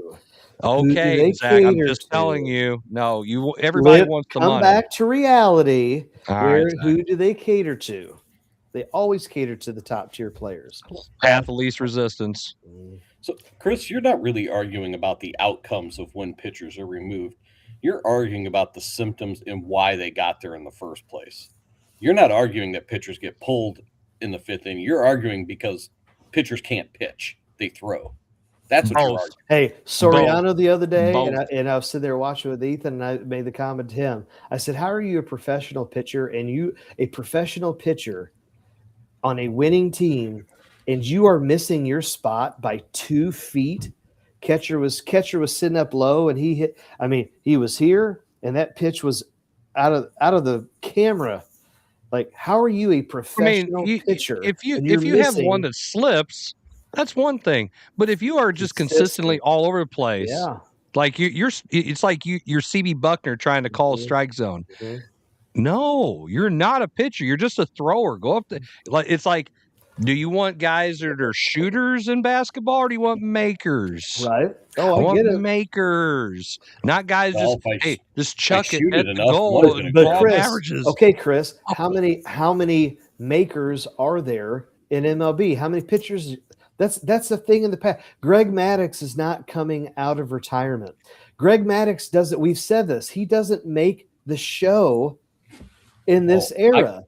Okay, Zach, I'm just telling you. No, everybody wants the money. Come back to reality. Who do they cater to? They always cater to the top tier players. Path of least resistance. So, Chris, you're not really arguing about the outcomes of when pitchers are removed. You're arguing about the symptoms and why they got there in the first place. You're not arguing that pitchers get pulled in the 5th inning. You're arguing because pitchers can't pitch. They throw. That's what you're arguing. Hey, Soriano the other day, and I was sitting there watching with Ethan, and I made the comment to him. I said, how are you a professional pitcher and a professional pitcher on a winning team, and you are missing your spot by 2 feet? Catcher was sitting up low, and he hit. He was here, and that pitch was out of the camera. Like, how are you a professional pitcher? If you have one that slips, that's one thing. But if you are just consistently all over the place, like it's like you're CB Buckner trying to call a strike zone. No, you're not a pitcher. You're just a thrower. Go up it's like. Do you want guys that are shooters in basketball, or do you want makers? Right. I want makers, not guys just chuck it at the goal and but Chris, averages. Okay, Chris, how many makers are there in MLB. How many pitchers? That's the thing in the past. Greg Maddux is not coming out of retirement. Greg Maddux doesn't. We've said this. He doesn't make the show in this era.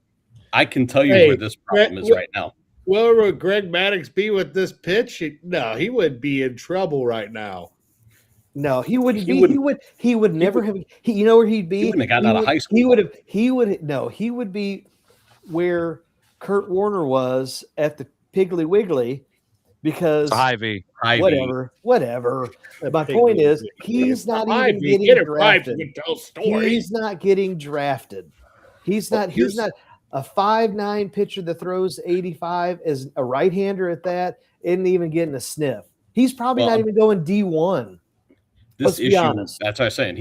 I can tell you where this problem is right now. Where would Greg Maddux be with this pitch? No, he would be in trouble right now. No, he wouldn't be. He would never have. You know where he'd be? He wouldn't have gotten out of high school. He would be where Kurt Warner was at the Piggly Wiggly, because Ivy. Whatever. My point is, he's not even getting drafted. He's not getting drafted. He's not a 5'9" pitcher that throws 85 as a right-hander at that, isn't even getting a sniff. He's probably not even going D1. This issue, that's what I'm saying.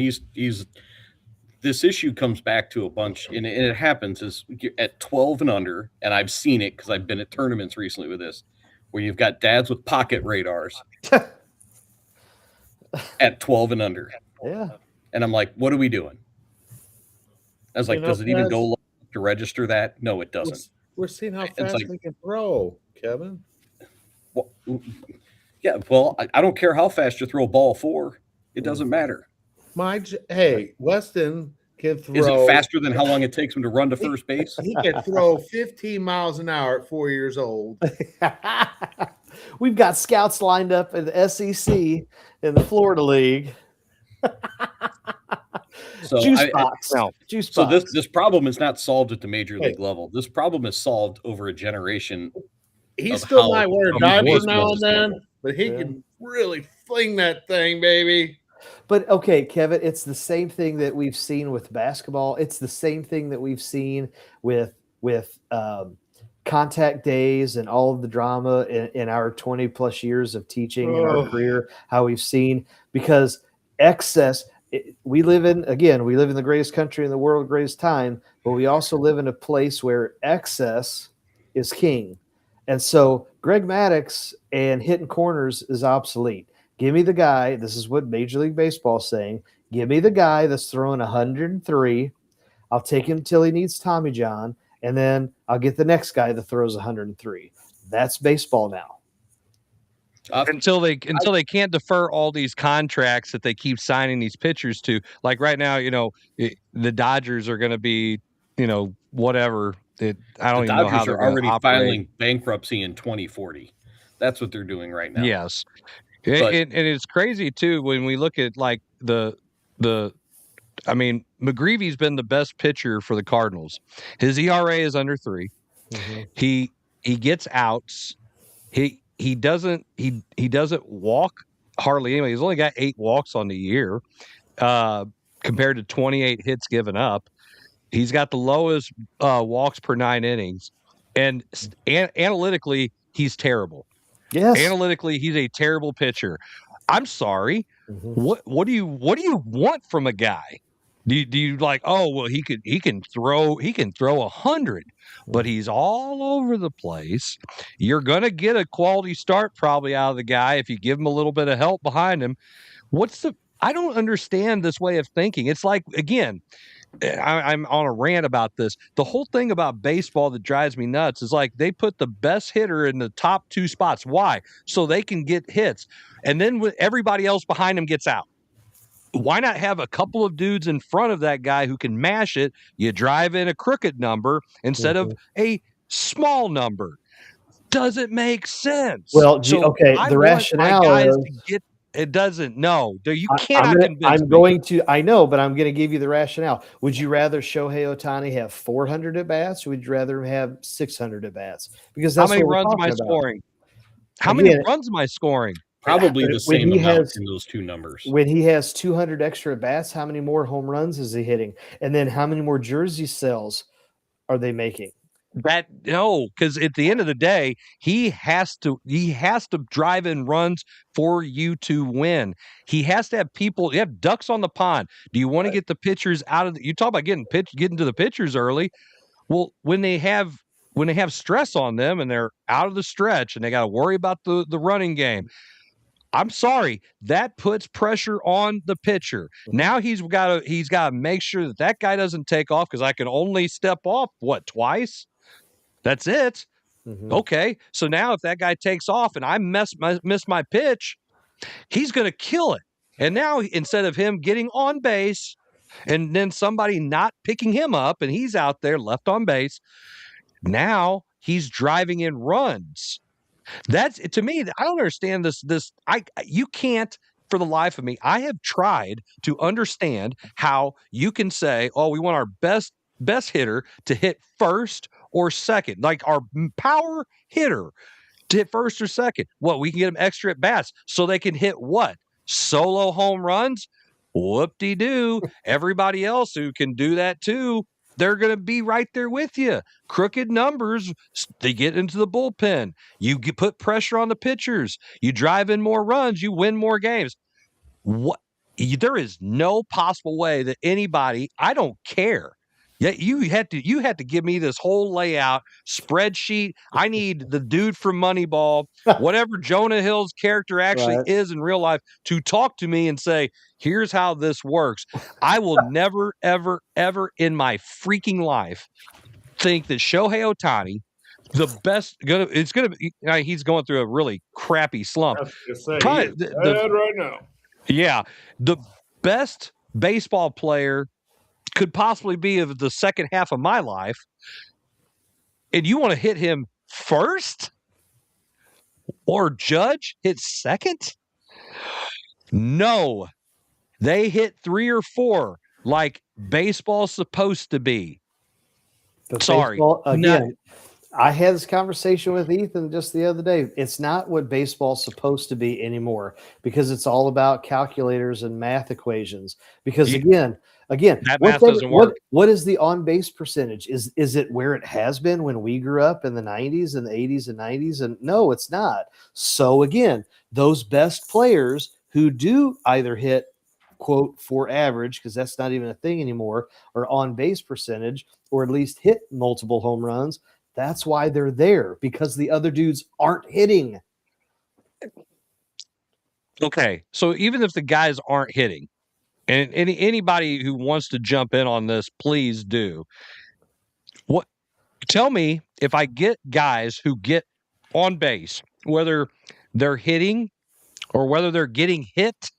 This issue comes back to a bunch, and it happens is at 12 and under, and I've seen it because I've been at tournaments recently with this, where you've got dads with pocket radars at 12 and under. Yeah. And I'm like, what are we doing? I was like, does it even go to register that? No, it doesn't. We're seeing how fast they can throw, Kevin. Well, yeah, well, I don't care how fast you throw a ball for. It doesn't matter. Hey, Weston can throw. Is it faster than how long it takes him to run to first base? He can throw 15 miles an hour at 4 years old. We've got scouts lined up in the SEC in the Florida League. So this problem is not solved at the major league level. This problem is solved over a generation. He still might wear a diaper now and then, but he can really fling that thing, baby. But okay, Kevin, it's the same thing that we've seen with basketball. It's the same thing that we've seen with contact days and all of the drama in our 20 plus years of teaching in our career. How we've seen, because excess. We live in the greatest country in the world, greatest time, but we also live in a place where excess is king. And so Greg Maddux and hitting corners is obsolete. Give me the guy. This is what Major League Baseball is saying. Give me the guy that's throwing 103. I'll take him till he needs Tommy John, and then I'll get the next guy that throws 103. That's baseball now. Until they can't defer all these contracts that they keep signing these pitchers to. Like right now, the Dodgers are going to be, whatever. I don't even know how they're already filing bankruptcy in 2040. That's what they're doing right now. Yes, and it's crazy too when we look at like McGreevy's been the best pitcher for the Cardinals. His ERA is under 3. Mm-hmm. He gets outs. He doesn't walk hardly anyway. He's only got 8 walks on the year, compared to 28 hits given up. He's got the lowest walks per 9 innings, and analytically, he's terrible. Yes, analytically, he's a terrible pitcher. I'm sorry. Mm-hmm. What do you want from a guy? Do you like? Oh well, he can throw 100, but he's all over the place. You're gonna get a quality start probably out of the guy if you give him a little bit of help behind him. I don't understand this way of thinking. It's like, again, I'm on a rant about this. The whole thing about baseball that drives me nuts is like they put the best hitter in the top 2 spots. Why? So they can get hits, and then everybody else behind him gets out. Why not have a couple of dudes in front of that guy who can mash it? You drive in a crooked number instead of a small number. Does it make sense? Well, the rationale is it doesn't. No, you cannot convince me. I know, but I'm going to give you the rationale. Would you rather Shohei Ohtani have 400 at bats, or would you rather him have 600 at bats? Because that's how many runs am I scoring? How many runs am I scoring? Probably the same amount in those 2 numbers. When he has 200 extra at bats, how many more home runs is he hitting? And then how many more jersey sales are they making? Because at the end of the day, he has to drive in runs for you to win. He has to have people. You have ducks on the pond. Do you want to get the pitchers out of? You talk about getting to the pitchers early. Well, when they have stress on them and they're out of the stretch and they got to worry about the running game. I'm sorry, that puts pressure on the pitcher. Now he's got to make sure that guy doesn't take off, because I can only step off twice. That's it. Okay, so now if that guy takes off and I miss my pitch, he's going to kill it. And now instead of him getting on base and then somebody not picking him up and he's out there left on base, now he's driving in runs. That's, to me, I don't understand this. You can't, for the life of me. I have tried to understand how you can say, oh, we want our best hitter to hit first or second, like our power hitter to hit first or second. What, we can get them extra at bats so they can hit what? Solo home runs? Whoop-de-doo. Everybody else who can do that too, they're going to be right there with you. Crooked numbers, they get into the bullpen. You put pressure on the pitchers. You drive in more runs. You win more games. There is no possible way that anybody, I don't care. Yeah, you had to give me this whole layout spreadsheet. I need the dude from Moneyball, whatever Jonah Hill's character actually is in real life, to talk to me and say, here's how this works. I will never, ever, ever in my freaking life think that Shohei Ohtani, the best, he's going through a really crappy slump. I was gonna say, he is bad right now. Yeah, the best baseball player could possibly be of the second half of my life, and you want to hit him first? Or Judge hit second? No. They hit 3 or 4 like baseball's supposed to be. But sorry. Baseball, again, I had this conversation with Ethan just the other day. It's not what baseball's supposed to be anymore because it's all about calculators and math equations. Because again, that math doesn't work. What is the on-base percentage? Is it where it has been when we grew up in the 90s and the 80s and 90s? And no, it's not. So again, those best players who do either hit, quote, for average, because that's not even a thing anymore, or on-base percentage, or at least hit multiple home runs, that's why they're there, because the other dudes aren't hitting. Okay, so even if the guys aren't hitting, and anybody who wants to jump in on this, please do. Tell me if I get guys who get on base, whether they're hitting or whether they're getting hit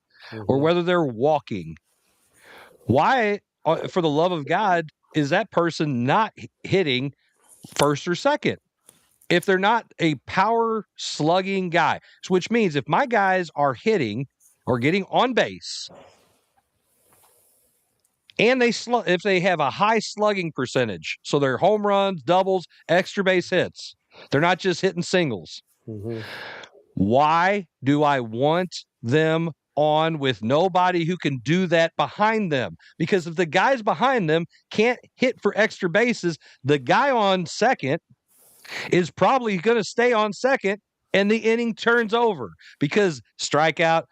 or whether they're walking. Why, for the love of God, is that person not hitting first or second? If they're not a power slugging guy, which means if my guys are hitting or getting on base, and if they have a high slugging percentage, so they're home runs, doubles, extra base hits, they're not just hitting singles. Why do I want them on with nobody who can do that behind them? Because if the guys behind them can't hit for extra bases, the guy on second is probably going to stay on second and the inning turns over because strikeout,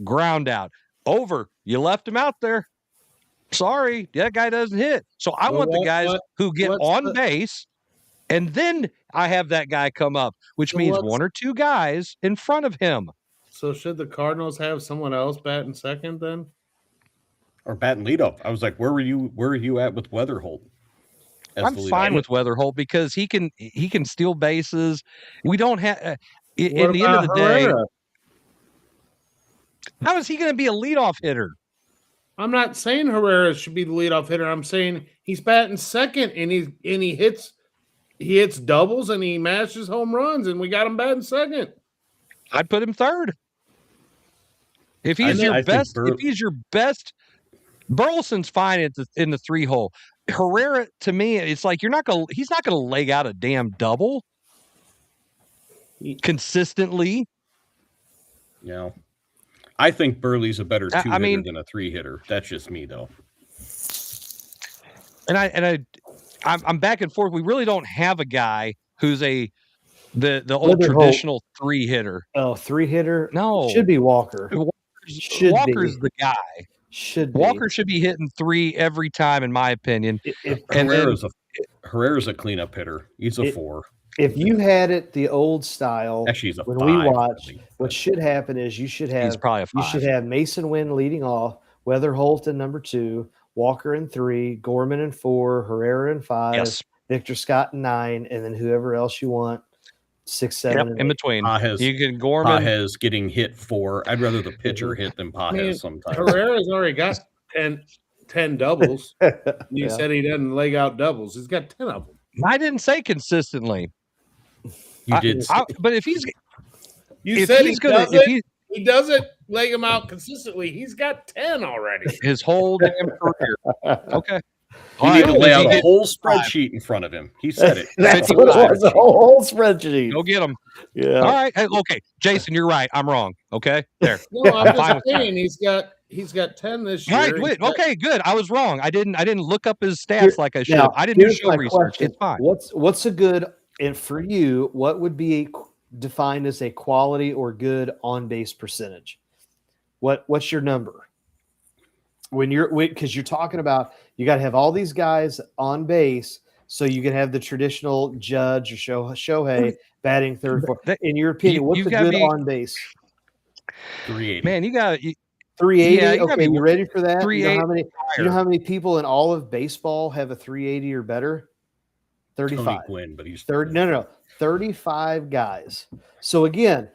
ground out. Over. You left him out there. Sorry, that guy doesn't hit. So I want the guys who get on base, and then I have that guy come up, which means 1 or 2 guys in front of him. So should the Cardinals have someone else batting second then? Or batting leadoff? I was like, where were you at with Wetherholt? I'm fine with Wetherholt because he can steal bases. We don't have at the end of the day. How is he going to be a leadoff hitter? I'm not saying Herrera should be the leadoff hitter. I'm saying he's batting second and he hits doubles and he mashes home runs and we got him batting second. I'd put him third. If he's your best, Burleson's fine in the 3 hole. Herrera, to me, it's like he's not gonna leg out a damn double consistently. Yeah. I think Burley's a better 2-hitter than a 3-hitter. That's just me, though. And I'm back and forth. We really don't have a guy who's the old traditional 3-hitter. Oh, 3-hitter? No, should be Walker. Walker's the guy. Walker should be hitting 3 every time, in my opinion. Herrera's a cleanup hitter. He's a 4. If you had it the old style, actually, he's a when 5, we watch, what should happen is you should have Mason Wynn leading off, Wetherholt in number 2, Walker in 3, Gorman in 4, Herrera in 5. Yes. Victor Scott 9, and then whoever else you want 6, 7, Yep, and in 8. between. Pages, You can Gorman. Pages getting hit 4. I'd rather the pitcher hit than Pages sometimes. Herrera's already got 10 doubles. You said he doesn't leg out doubles. He's got 10 of them. I didn't say consistently. You did, but if he's, you said he's gonna, if he doesn't leg him out consistently, he's got 10 already. His whole damn career. Okay. You need to lay out a whole spreadsheet in front of him. He said it. That's what it was, a whole spreadsheet. Go get him. Yeah. All right. Hey, okay. Jason, you're right. I'm wrong. Okay. There. No, I'm just saying he's got 10 this year. Right. Wait, okay, good. I was wrong. I didn't look up his stats like I should have. I didn't do show research. Question. It's fine. What's a good, and for you, what would be defined as a quality or good on base percentage? What's your number? Because you're talking about you got to have all these guys on base, so you can have the traditional Judge or Shohei batting third, fourth. In your opinion, what's a good on base? 380. Man, you got 380. Yeah, okay, you ready for that? 380. You know how many people in all of baseball have a 380 or better? 35. Tony Gwynn, but he's 30. No. 35 guys. So again,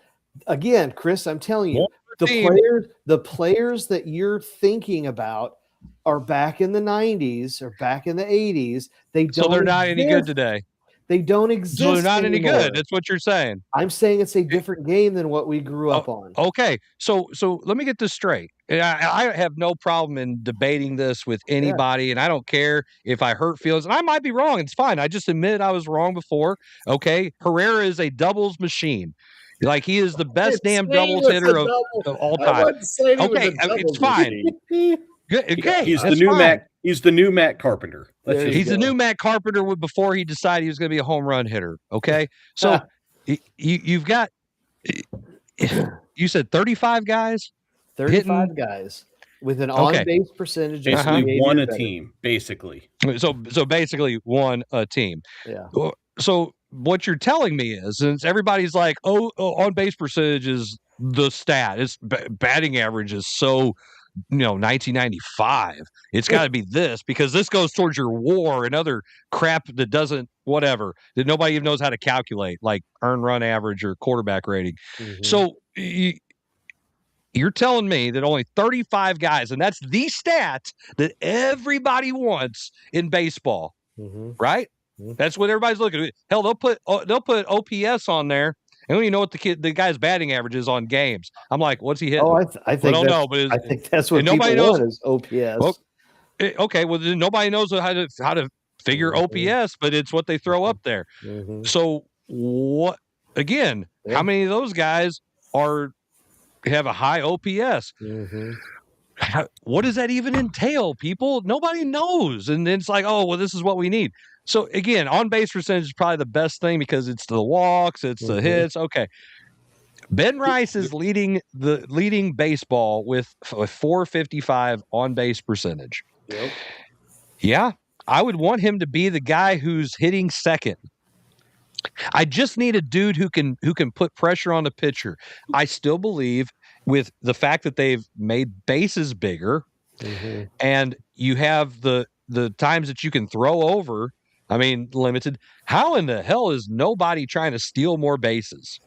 Chris, I'm telling you, the players that you're thinking about are back in the 90s or back in the 80s. So they're not any good today. They don't exist. So they're not anymore. any good. That's what you're saying. I'm saying it's a different game than what we grew up on. Okay. So let me get this straight. I have no problem in debating this with anybody, and I don't care if I hurt feelings. And I might be wrong. It's fine. I just admit I was wrong before. Okay. Herrera is a doubles machine. Like, he is the best damn doubles hitter of all time. Okay. It's fine. Good. Okay. He's the new Matt. He's the new Matt Carpenter. He's the new Matt Carpenter before he decided he was going to be a home run hitter. Okay. So you've got, you said 35 guys? 35 guys with an on-base percentage. Basically won a team, basically. So basically won a team. Yeah. So what you're telling me is, since everybody's like, on-base percentage is the stat. It's batting average is so, 1995. It's got to be this, because this goes towards your WAR and other crap that doesn't, whatever, that nobody even knows how to calculate, like earned run average or quarterback rating. Mm-hmm. So you're telling me that only 35 guys, and that's the stat that everybody wants in baseball, right? Mm-hmm. That's what everybody's looking at. Hell, they'll put OPS on there. I don't even know what the guy's batting average is on games. I'm like, what's he hitting? Oh, I think I think that's what nobody knows is OPS. Well, okay, well then nobody knows how to figure OPS, but it's what they throw up there. Mm-hmm. So what? Again, how many of those guys have a high OPS? Mm-hmm. What does that even entail, people? Nobody knows, and it's like, oh, well, this is what we need. So again, on base percentage is probably the best thing because it's the walks, it's the hits. Okay. Ben Rice is leading baseball with 455 on base percentage. Yep. Yeah. I would want him to be the guy who's hitting second. I just need a dude who can put pressure on the pitcher. I still believe, with the fact that they've made bases bigger and you have the times that you can throw over, limited. How in the hell is nobody trying to steal more bases?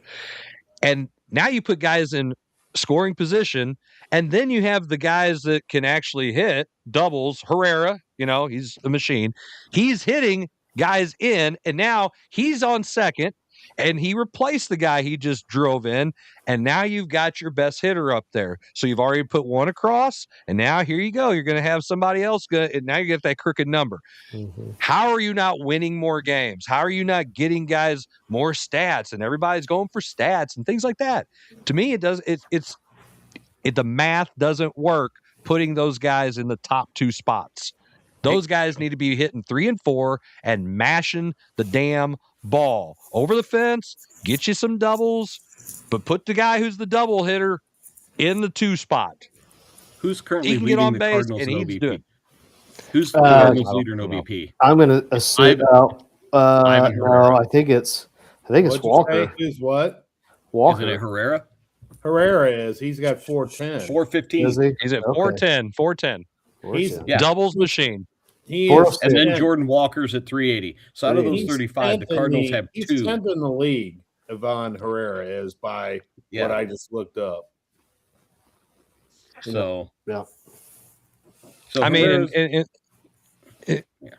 And now you put guys in scoring position, and then you have the guys that can actually hit doubles. Herrera, he's a machine. He's hitting guys in, and now he's on second, and he replaced the guy he just drove in, and now you've got your best hitter up there. So you've already put one across, and now here you go. You're going to have somebody else and now you get that crooked number. Mm-hmm. How are you not winning more games? How are you not getting guys more stats? And everybody's going for stats and things like that. To me, the math doesn't work putting those guys in the top two spots. Those guys need to be hitting 3 and 4 and mashing the damn ball over the fence, get you some doubles, but put the guy who's the double hitter in the 2 spot. Who's currently leading the Cardinals in OBP? Who's the Cardinals leader in OBP? I'm going to assume out. No, I think it's Walker. Is what? Walker. Is it Herrera? Herrera is. He's got 410. 415. Is he? He's at 410. 410. He's doubles machine. And then Jordan Walker's at 380. So out of those 35, the Cardinals have 2. He's 10th in the league, Ivan Herrera is, by what I just looked up. So, yeah. So I mean,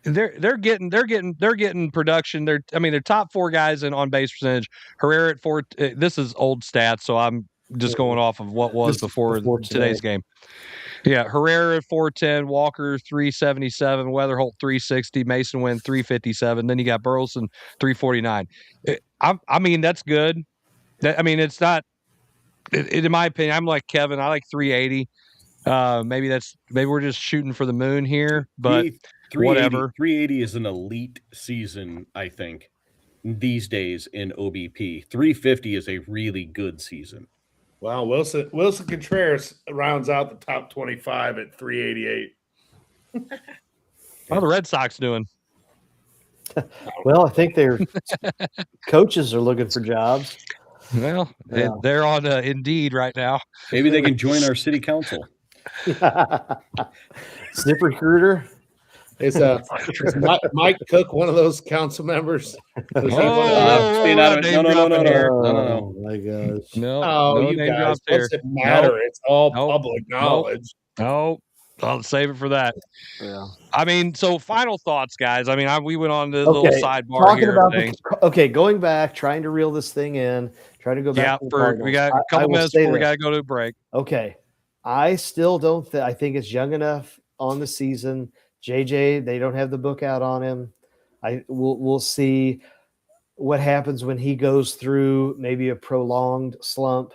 they're getting production. They're top 4 guys in on base percentage. Herrera at 4. This is old stats, so I'm just going off of what was before today's game. Yeah, Herrera at 410, Walker 377, Wetherholt 360, Mason Wynn 357. Then you got Burleson 349. I mean, that's good. It's not. In my opinion, I'm like Kevin. I like 380. Maybe we're just shooting for the moon here, but whatever. 380 is an elite season, I think, these days in OBP. 350 is a really good season. Wow, Wilson Contreras rounds out the top 25 at 388. How the Red Sox doing? Well, I think their coaches are looking for jobs. Well, they're on Indeed right now. Maybe they can join our city council. ZipRecruiter. Is Mike Cook one of those council members? No. Oh my gosh! No, you guys. What's it matter? It's all public knowledge. No, I'll save it for that. Yeah. I mean, so final thoughts, guys. I mean, we went on the little sidebar Talking here. About going back, trying to reel this thing in, trying to go back. Yeah, we got a couple minutes before we got to go to a break. Okay, I still don't. I think it's young enough on the season. JJ, they don't have the book out on him. We'll see what happens when he goes through maybe a prolonged slump.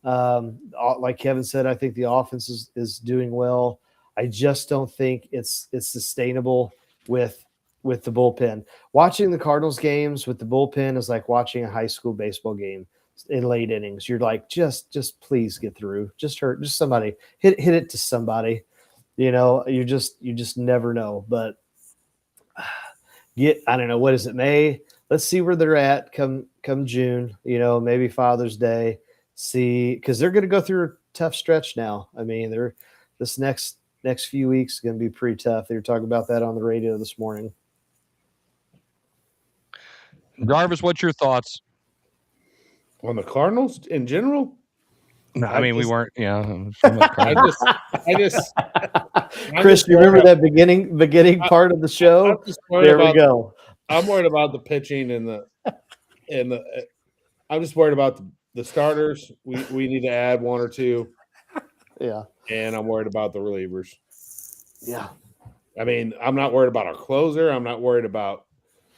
Like Kevin said, I think the offense is doing well. I just don't think it's sustainable with the bullpen. Watching the Cardinals games with the bullpen is like watching a high school baseball game in late innings. You're like, just please get through. Just somebody hit it to somebody. You know, you just never know. But I don't know, what is it, May? Let's see where they're at come June. You know, maybe Father's Day. See, because they're going to go through a tough stretch now. I mean, this next few weeks is going to be pretty tough. They were talking about that on the radio this morning. Jarvis, what's your thoughts on the Cardinals in general? No, I mean, we weren't. Yeah, I just. Chris, do you remember that beginning part of the show? There we go. I'm worried about the pitching and the. I'm just worried about the starters. We need to add 1 or 2. Yeah. And I'm worried about the relievers. Yeah. I mean, I'm not worried about our closer. I'm not worried about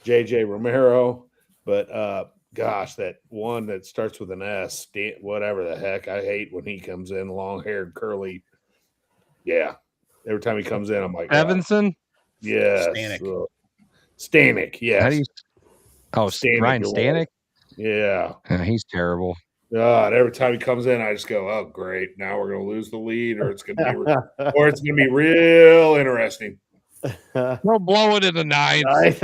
JJ Romero, but gosh, that one that starts with an S, whatever the heck. I hate when he comes in, long-haired, curly. Yeah. Every time he comes in, I'm like, Evanson? Yes. Stanek, yes. How do you... Stanek, Ryan Stanek? Yeah. He's terrible. God, every time he comes in, I just go, oh, great. Now we're going to lose the lead, or it's going to be real interesting. We'll blow it in the ninth.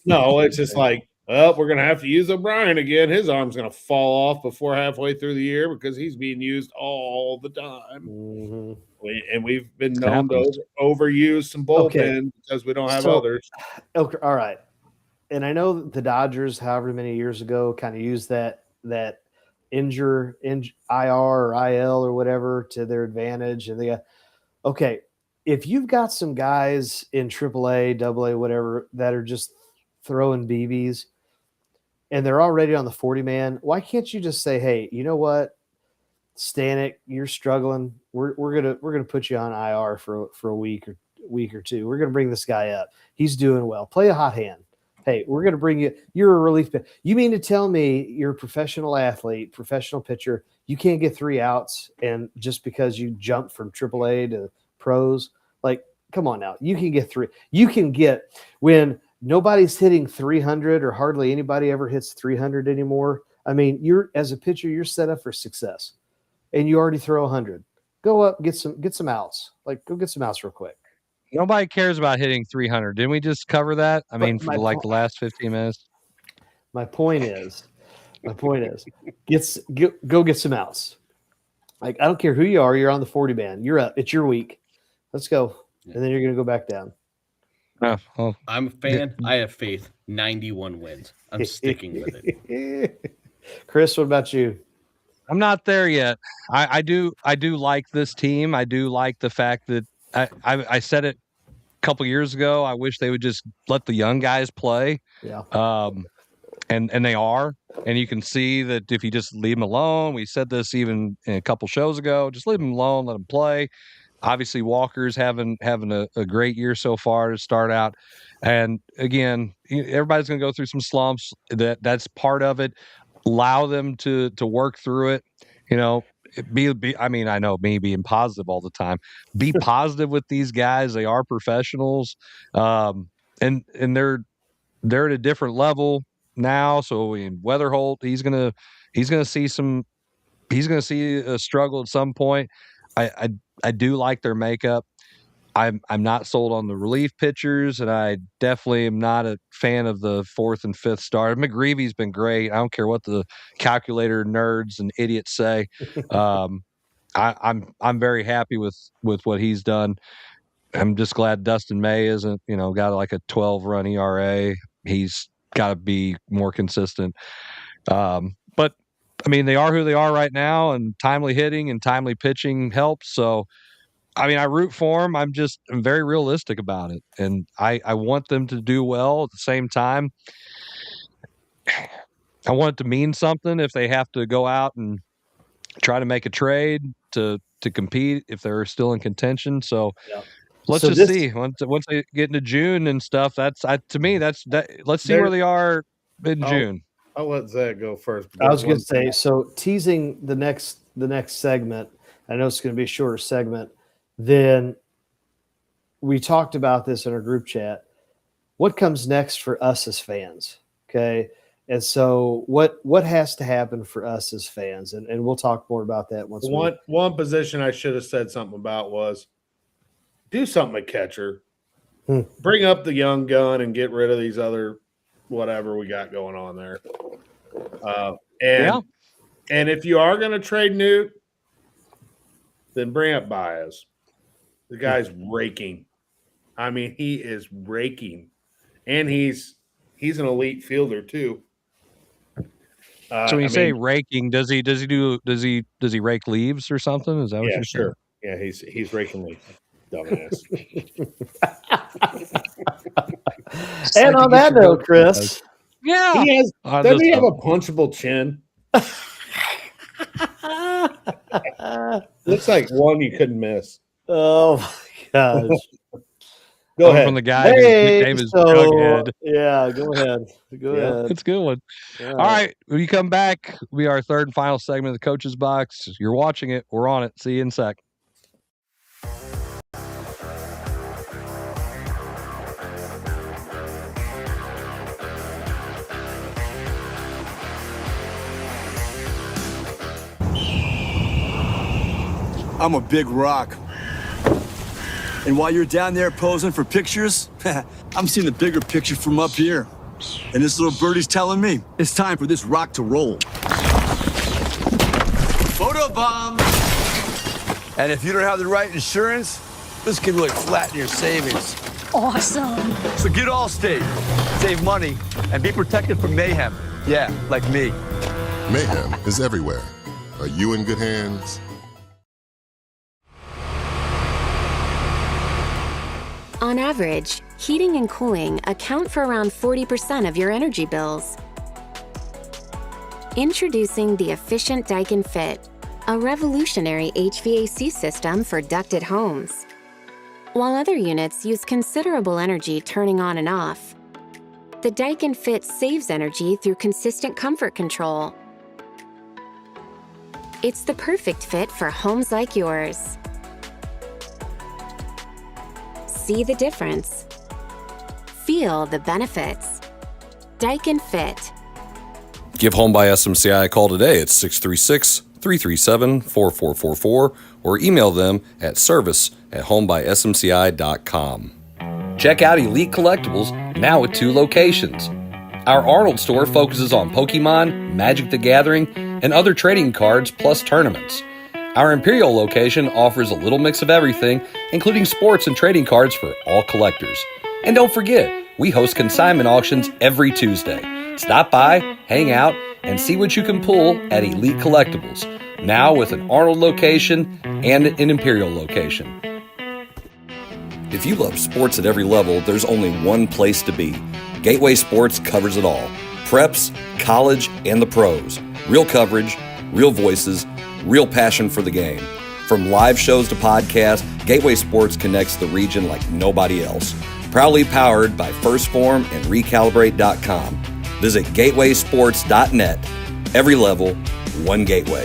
No, it's just like, well, we're going to have to use O'Brien again. His arm's going to fall off before halfway through the year because he's being used all the time. Mm-hmm. And we've been known to overuse some bullpen because we don't have others. Okay, all right. And I know the Dodgers, however many years ago, kind of used that IR or IL or whatever to their advantage. And if you've got some guys in AAA, AA, whatever, that are just throwing BBs and they're already on the 40-man, why can't you just say, hey, you know what, Stanek, you're struggling. We're gonna put you on IR for a week or 2. We're gonna bring this guy up. He's doing well. Play a hot hand. Hey, we're going to bring you – you're a relief pitcher. You mean to tell me you're a professional athlete, professional pitcher, you can't get 3 outs and just because you jump from AAA to pros? Like, come on now. You can get 3. You can get – when nobody's hitting 300 or hardly anybody ever hits 300 anymore, I mean, as a pitcher, you're set up for success. And you already throw 100. Go up, get some outs. Like, go get some outs real quick. Nobody cares about hitting 300. Didn't we just cover that? I mean, for the last 15 minutes. My point is, go get some outs. Like, I don't care who you are. You're on the 40-man. You're up. It's your week. Let's go. and then you're going to go back down. Well, I'm a fan. I have faith. 91 wins. I'm sticking with it. Chris, what about you? I'm not there yet. I do like this team. I do like the fact that I said it a couple years ago. I wish they would just let the young guys play. Yeah. And they are. And you can see that if you just leave them alone, we said this even a couple shows ago, just leave them alone, let them play. Obviously, Walker's having a great year so far to start out. And again, everybody's going to go through some slumps. That's part of it. Allow them to work through it. I mean, I know me being positive all the time. Be positive with these guys. They are professionals, and they're at a different level now. So in Wetherholt, he's gonna see a struggle at some point. I do like their makeup. I'm not sold on the relief pitchers, and I definitely am not a fan of the 4th and 5th starter. McGreevy's been great. I don't care what the calculator nerds and idiots say. I'm very happy with what he's done. I'm just glad Dustin May isn't, got like a 12-run ERA. He's got to be more consistent. But I mean, they are who they are right now, and timely hitting and timely pitching helps. So, I mean, I root for them. I'm very realistic about it. And I want them to do well at the same time. I want it to mean something if they have to go out and try to make a trade to compete if they're still in contention. So let's see. Once they get into June and stuff, let's see where they are in June. I'll let Zach go first. I was going to say, so teasing the next segment, I know it's going to be a shorter segment. Then we talked about this in our group chat. What comes next for us as fans? Okay. And so what has to happen for us as fans? And we'll talk more about that once. One position I should have said something about was do something at catcher. Bring up the young gun and get rid of these other whatever we got going on there. And if you are going to trade Newt, then bring up Baez. The guy's raking. I mean, he is raking, and he's an elite fielder too. So when you say raking, does he rake leaves or something? Is that what you're saying? Yeah, he's raking leaves. Dumbass. And on that note, Chris, yeah, he has. Doesn't he have a punchable chin? Looks like one you couldn't miss. Oh my gosh. Go ahead. From the guy whose nickname is Jughead. Yeah, go ahead. Ahead. It's a good one. All right. When you come back, we are our third and final segment of the Coach's Box. You're watching it. We're on it. See you in a sec. I'm a big rock. And while you're down there posing for pictures, I'm seeing the bigger picture from up here. And this little birdie's telling me it's time for this rock to roll. Photo bomb! And if you don't have the right insurance, this can really flatten your savings. Awesome. So get Allstate, save money, and be protected from mayhem. Yeah, like me. Mayhem is everywhere. Are you in good hands? On average, heating and cooling account for around 40% of your energy bills. Introducing the efficient Daikin Fit, a revolutionary HVAC system for ducted homes. While other units use considerable energy turning on and off, the Daikin Fit saves energy through consistent comfort control. It's the perfect fit for homes like yours. See the difference. Feel the benefits. Daikin Fit. Give Home by SMCI a call today at 636-337-4444 or email them at service@homebysmci.com. Check out Elite Collectibles, now at 2 locations. Our Arnold store focuses on Pokemon, Magic the Gathering, and other trading cards plus tournaments. Our Imperial location offers a little mix of everything, including sports and trading cards for all collectors. And don't forget, we host consignment auctions every Tuesday. Stop by, hang out, and see what you can pull at Elite Collectibles, now with an Arnold location and an Imperial location. If you love sports at every level, there's only one place to be. Gateway Sports covers it all. Preps, college, and the pros. Real coverage, real voices, real passion for the game. From live shows to podcasts, Gateway Sports connects the region like nobody else. Proudly powered by First Form and Recalibrate.com. Visit gatewaysports.net. Every level, one gateway.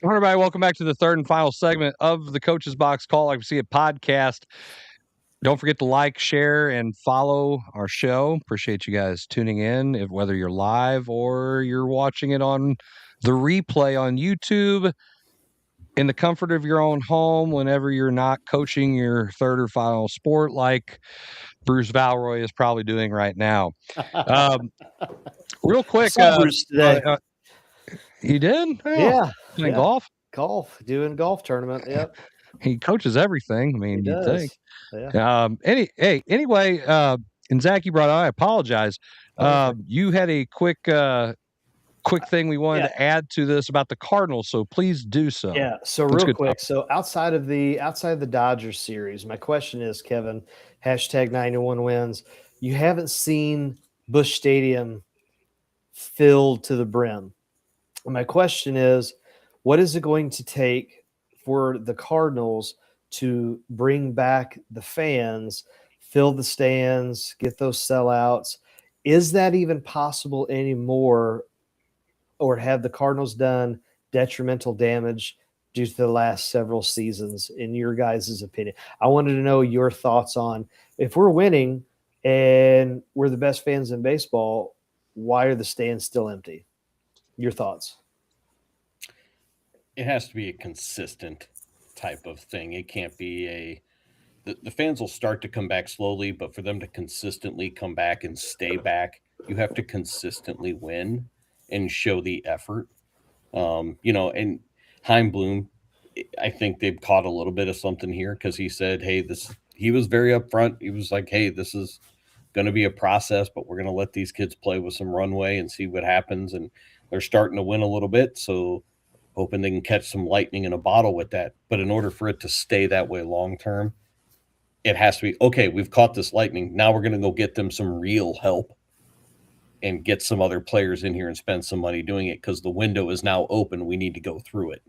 All right, everybody, welcome back to the third and final segment of the Coach's Box Call. Like we see a podcast. Don't forget to like, share, and follow our show. Appreciate you guys tuning in, whether you're live or you're watching it on the replay on YouTube in the comfort of your own home whenever you're not coaching your third or final sport like Bruce Valroy is probably doing right now. Real quick. Bruce today. You did? Yeah. Playing golf? Doing golf tournament. Yep. He coaches everything. I mean, you'd think. Yeah. Anyway, and Zach, you brought it up. I apologize. You had a quick thing we wanted to add to this about the Cardinals, so please do so. Yeah. So real quick. So outside of the Dodgers series, my question is, Kevin, #91 wins. You haven't seen Busch Stadium filled to the brim. My question is, what is it going to take for the Cardinals to bring back the fans, fill the stands, get those sellouts? Is that even possible anymore, or have the Cardinals done detrimental damage due to the last several seasons, in your guys' opinion? I wanted to know your thoughts on, if we're winning and we're the best fans in baseball, why are the stands still empty? Your thoughts? It has to be a consistent type of thing. It can't be the fans will start to come back slowly, but for them to consistently come back and stay back, you have to consistently win and show the effort. And Chaim Bloom, I think they've caught a little bit of something here, because he said, he was very upfront. He was like, hey, this is going to be a process, but we're going to let these kids play with some runway and see what happens. And they're starting to win a little bit, so hoping they can catch some lightning in a bottle with that. But in order for it to stay that way long term, it has to be, okay, we've caught this lightning. Now we're going to go get them some real help and get some other players in here and spend some money doing it, because the window is now open. We need to go through it.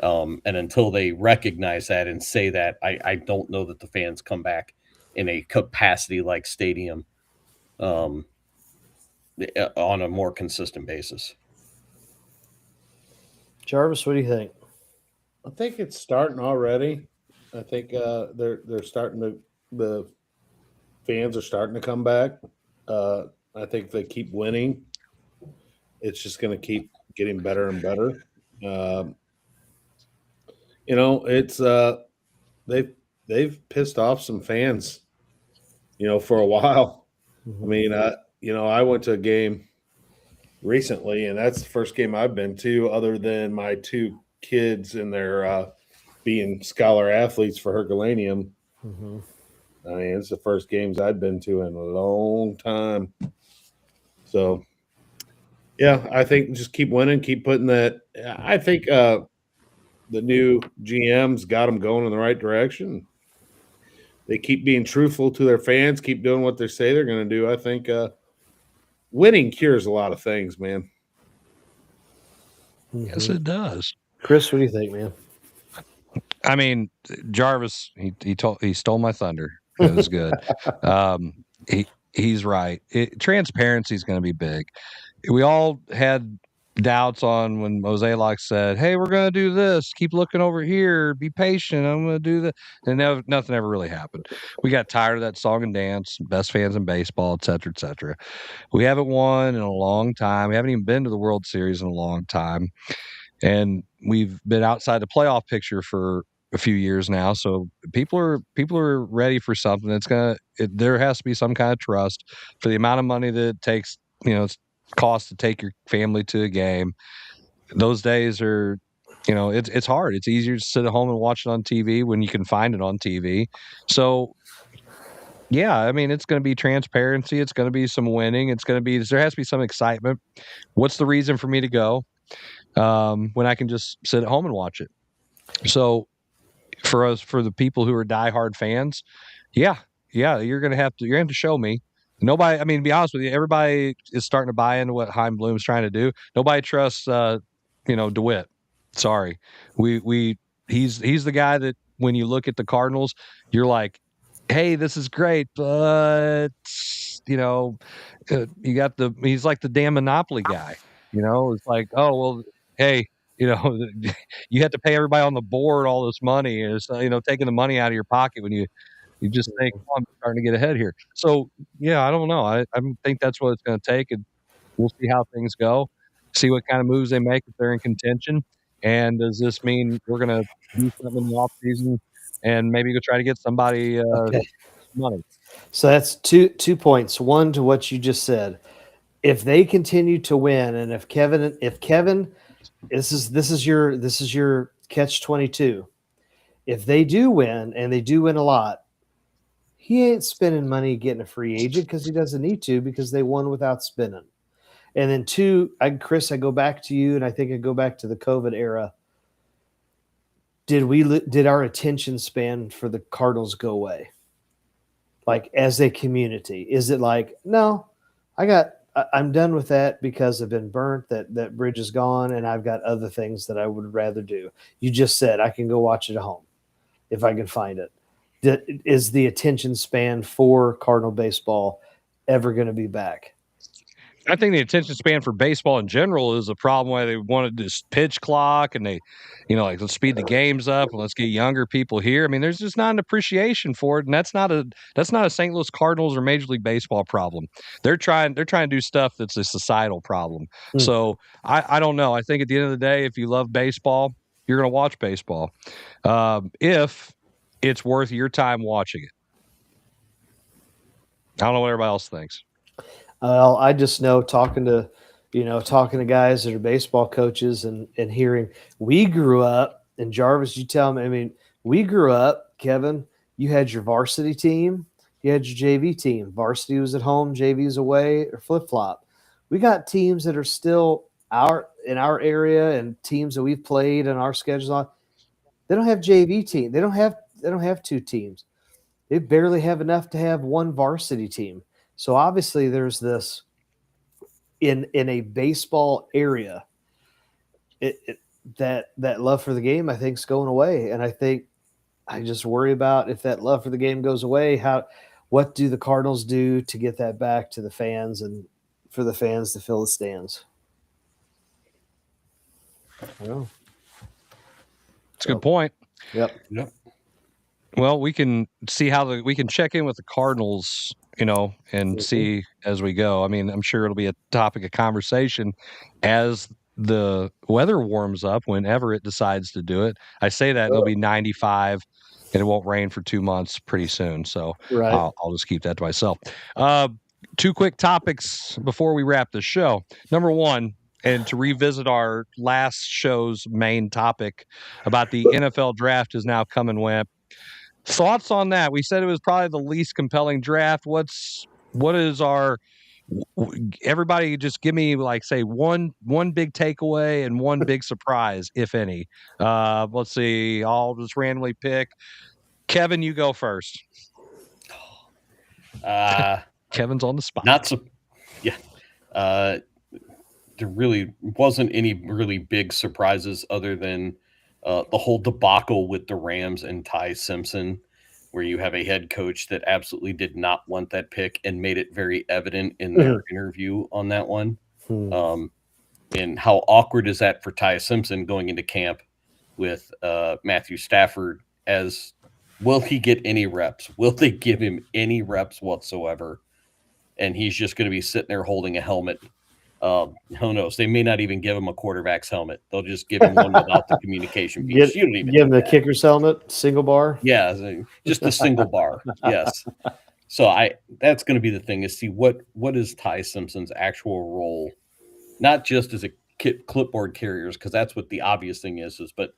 And until they recognize that and say that, I don't know that the fans come back in a capacity-like stadium on a more consistent basis. Jarvis, what do you think? I think it's starting already. I think they're starting to, the fans are starting to come back. I think if they keep winning, it's just going to keep getting better and better. It's they've pissed off some fans, for a while. I mean, I went to a game recently, and that's the first game I've been to, other than my two kids and their being scholar athletes for Herculaneum. Mm-hmm. I mean, it's the first games I've been to in a long time. So, yeah, I think just keep winning, keep putting that. I think the new GM's got them going in the right direction. They keep being truthful to their fans, keep doing what they say they're going to do. I think winning cures a lot of things, man. Yes, it does. Chris, what do you think, man? I mean, Jarvis, he stole my thunder. It was good. He's right. Transparency is going to be big. We all had doubts on when Mosaic said, "Hey, we're going to do this. Keep looking over here. Be patient. I'm going to do that." And nothing ever really happened. We got tired of that song and dance, best fans in baseball, et cetera, et cetera. We haven't won in a long time. We haven't even been to the World Series in a long time. And we've been outside the playoff picture for a few years now. So people are ready for something that's there has to be some kind of trust for the amount of money that it takes, it's cost to take your family to a game. Those days are, it's hard. It's easier to sit at home and watch it on TV when you can find it on TV. So yeah, I mean, it's going to be transparency. It's going to be some winning. There has to be some excitement. What's the reason for me to go when I can just sit at home and watch it? So for the people who are diehard fans, yeah, you're going to have to show me. Nobody, I mean, to be honest with you, everybody is starting to buy into what Chaim Bloom's trying to do. Nobody trusts, DeWitt. Sorry. He's the guy that when you look at the Cardinals, you're like, hey, this is great, but he's like the damn Monopoly guy. It's like, oh, well, hey, you have to pay everybody on the board all this money. And it's, taking the money out of your pocket when you just think, oh, I'm starting to get ahead here. So, yeah, I don't know. I think that's what it's going to take, and we'll see how things go, see what kind of moves they make if they're in contention. And does this mean we're going to do something in the offseason and maybe go try to get somebody money? So that's two points. One, to what you just said. If they continue to win, and if Kevin, this is your catch-22. If they do win, and they do win a lot, he ain't spending money getting a free agent because he doesn't need to, because they won without spending. And then two, Chris, I go back to you, and I think I go back to the COVID era. Did our attention span for the Cardinals go away? Like, as a community, is it like, no, I'm done with that because I've been burnt, that bridge is gone, and I've got other things that I would rather do. You just said I can go watch it at home if I can find it. Is the attention span for Cardinal baseball ever going to be back? I think the attention span for baseball in general is a problem. Why they wanted this pitch clock, and they, let's speed the games up and let's get younger people here. I mean, there's just not an appreciation for it, and that's not a St. Louis Cardinals or Major League Baseball problem. They're trying to do stuff that's a societal problem. So I don't know. I think at the end of the day, if you love baseball, you're going to watch baseball. If it's worth your time watching it. I don't know what everybody else thinks. Well, I just know talking to guys that are baseball coaches and hearing, we grew up, and Jarvis, you tell me, I mean, we grew up, Kevin, you had your varsity team, you had your JV team. Varsity was at home, JV was away, or flip-flop. We got teams that are still in our area, and teams that we've played and our schedules on. They don't have JV team. They don't have two teams. They barely have enough to have one varsity team. So obviously there's this in a baseball area, that love for the game, I think, is going away. And I think I just worry about, if that love for the game goes away, what do the Cardinals do to get that back to the fans and for the fans to fill the stands? Well, it's a good point. Yep. Well, we can see we can check in with the Cardinals, and see as we go. I mean, I'm sure it'll be a topic of conversation as the weather warms up, whenever it decides to do it. I say that it'll be 95 and it won't rain for 2 months pretty soon. So right. I'll just keep that to myself. Two quick topics before we wrap the show. Number one, and to revisit our last show's main topic about the NFL draft is now come and went. Thoughts on that? We said it was probably the least compelling draft. What is our, everybody just give me, like, say one big takeaway and one big surprise, if any. Let's see. I'll just randomly pick. Kevin, you go first. Kevin's on the spot. There really wasn't any really big surprises other than the whole debacle with the Rams and Ty Simpson, where you have a head coach that absolutely did not want that pick and made it very evident in their interview on that one. And how awkward is that for Ty Simpson going into camp with Matthew Stafford? Will he get any reps? Will they give him any reps whatsoever? And he's just going to be sitting there holding a helmet. Who knows? They may not even give him a quarterback's helmet. They'll just give him one without the communication piece. You don't even give him the kicker's helmet, single bar. Yeah, just a single bar. Yes. So that's going to be the thing, is see what is Ty Simpson's actual role, not just as a clipboard carrier, because that's what the obvious thing is, but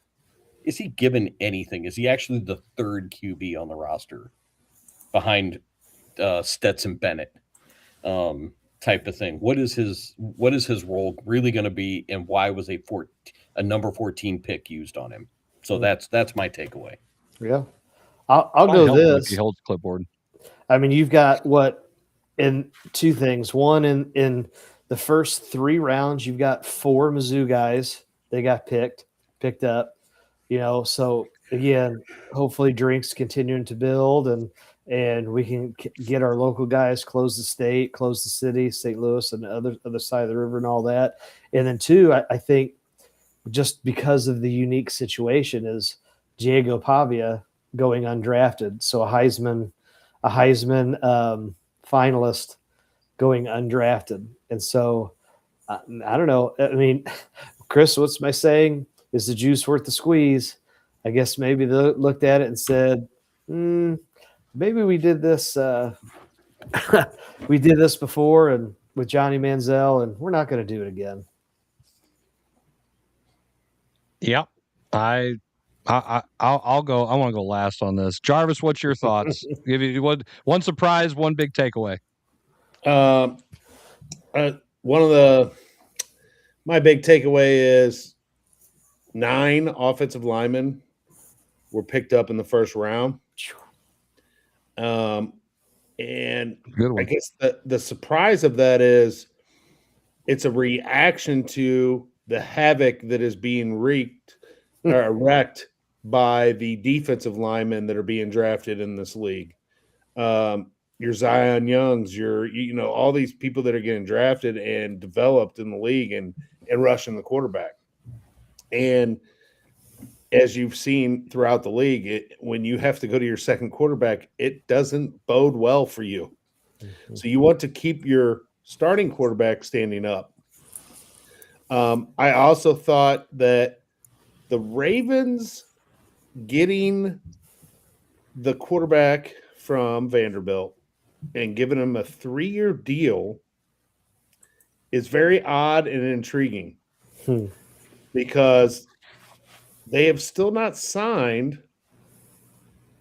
is he given anything? Is he actually the third QB on the roster behind Stetson Bennett? Type of thing. What is his role really going to be, and why was a number 14 pick used on him? So that's my takeaway. Yeah, I'll go this. He holds clipboard. I mean, you've got in two things. One, in the first 3 rounds, you've got 4 Mizzou guys. They got picked up. So again, hopefully Drink's continuing to build, and we can get our local guys, close the state, close the city, St. Louis, and the other side of the river and all that. And then 2, I think just because of the unique situation is Diego Pavia going undrafted. So a Heisman finalist going undrafted. And so I don't know. I mean, Chris, what's my saying? Is the juice worth the squeeze? I guess maybe they looked at it and said, maybe we did this. We did this before, and with Johnny Manziel, and we're not going to do it again. Yep, I'll go. I want to go last on this. Jarvis, what's your thoughts? Give you one surprise, one big takeaway. My big takeaway is 9 offensive linemen were picked up in the first round. And I guess the surprise of that is it's a reaction to the havoc that is being wreaked wrecked by the defensive linemen that are being drafted in this league. Your Zion Youngs, all these people that are getting drafted and developed in the league and rushing the quarterback. And as you've seen throughout the league, when you have to go to your second quarterback, it doesn't bode well for you. Mm-hmm. So you want to keep your starting quarterback standing up. I also thought that the Ravens getting the quarterback from Vanderbilt and giving him a 3-year deal is very odd and intriguing because they have still not signed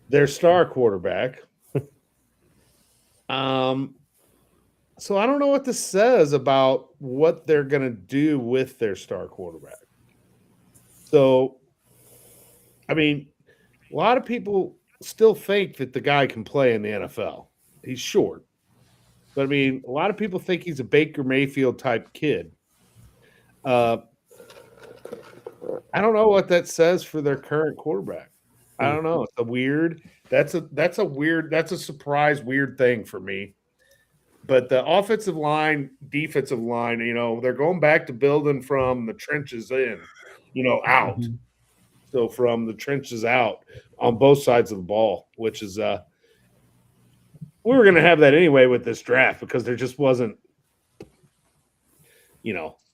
their star quarterback. So I don't know what this says about what they're going to do with their star quarterback. So, I mean, a lot of people still think that the guy can play in the NFL. He's short. But, I mean, a lot of people think he's a Baker Mayfield type kid. I don't know what that says for their current quarterback. I don't know. That's a surprise weird thing for me. But the offensive line, defensive line, they're going back to building from the trenches in, out. Mm-hmm. So from the trenches out on both sides of the ball, which is we were going to have that anyway with this draft because there just wasn't,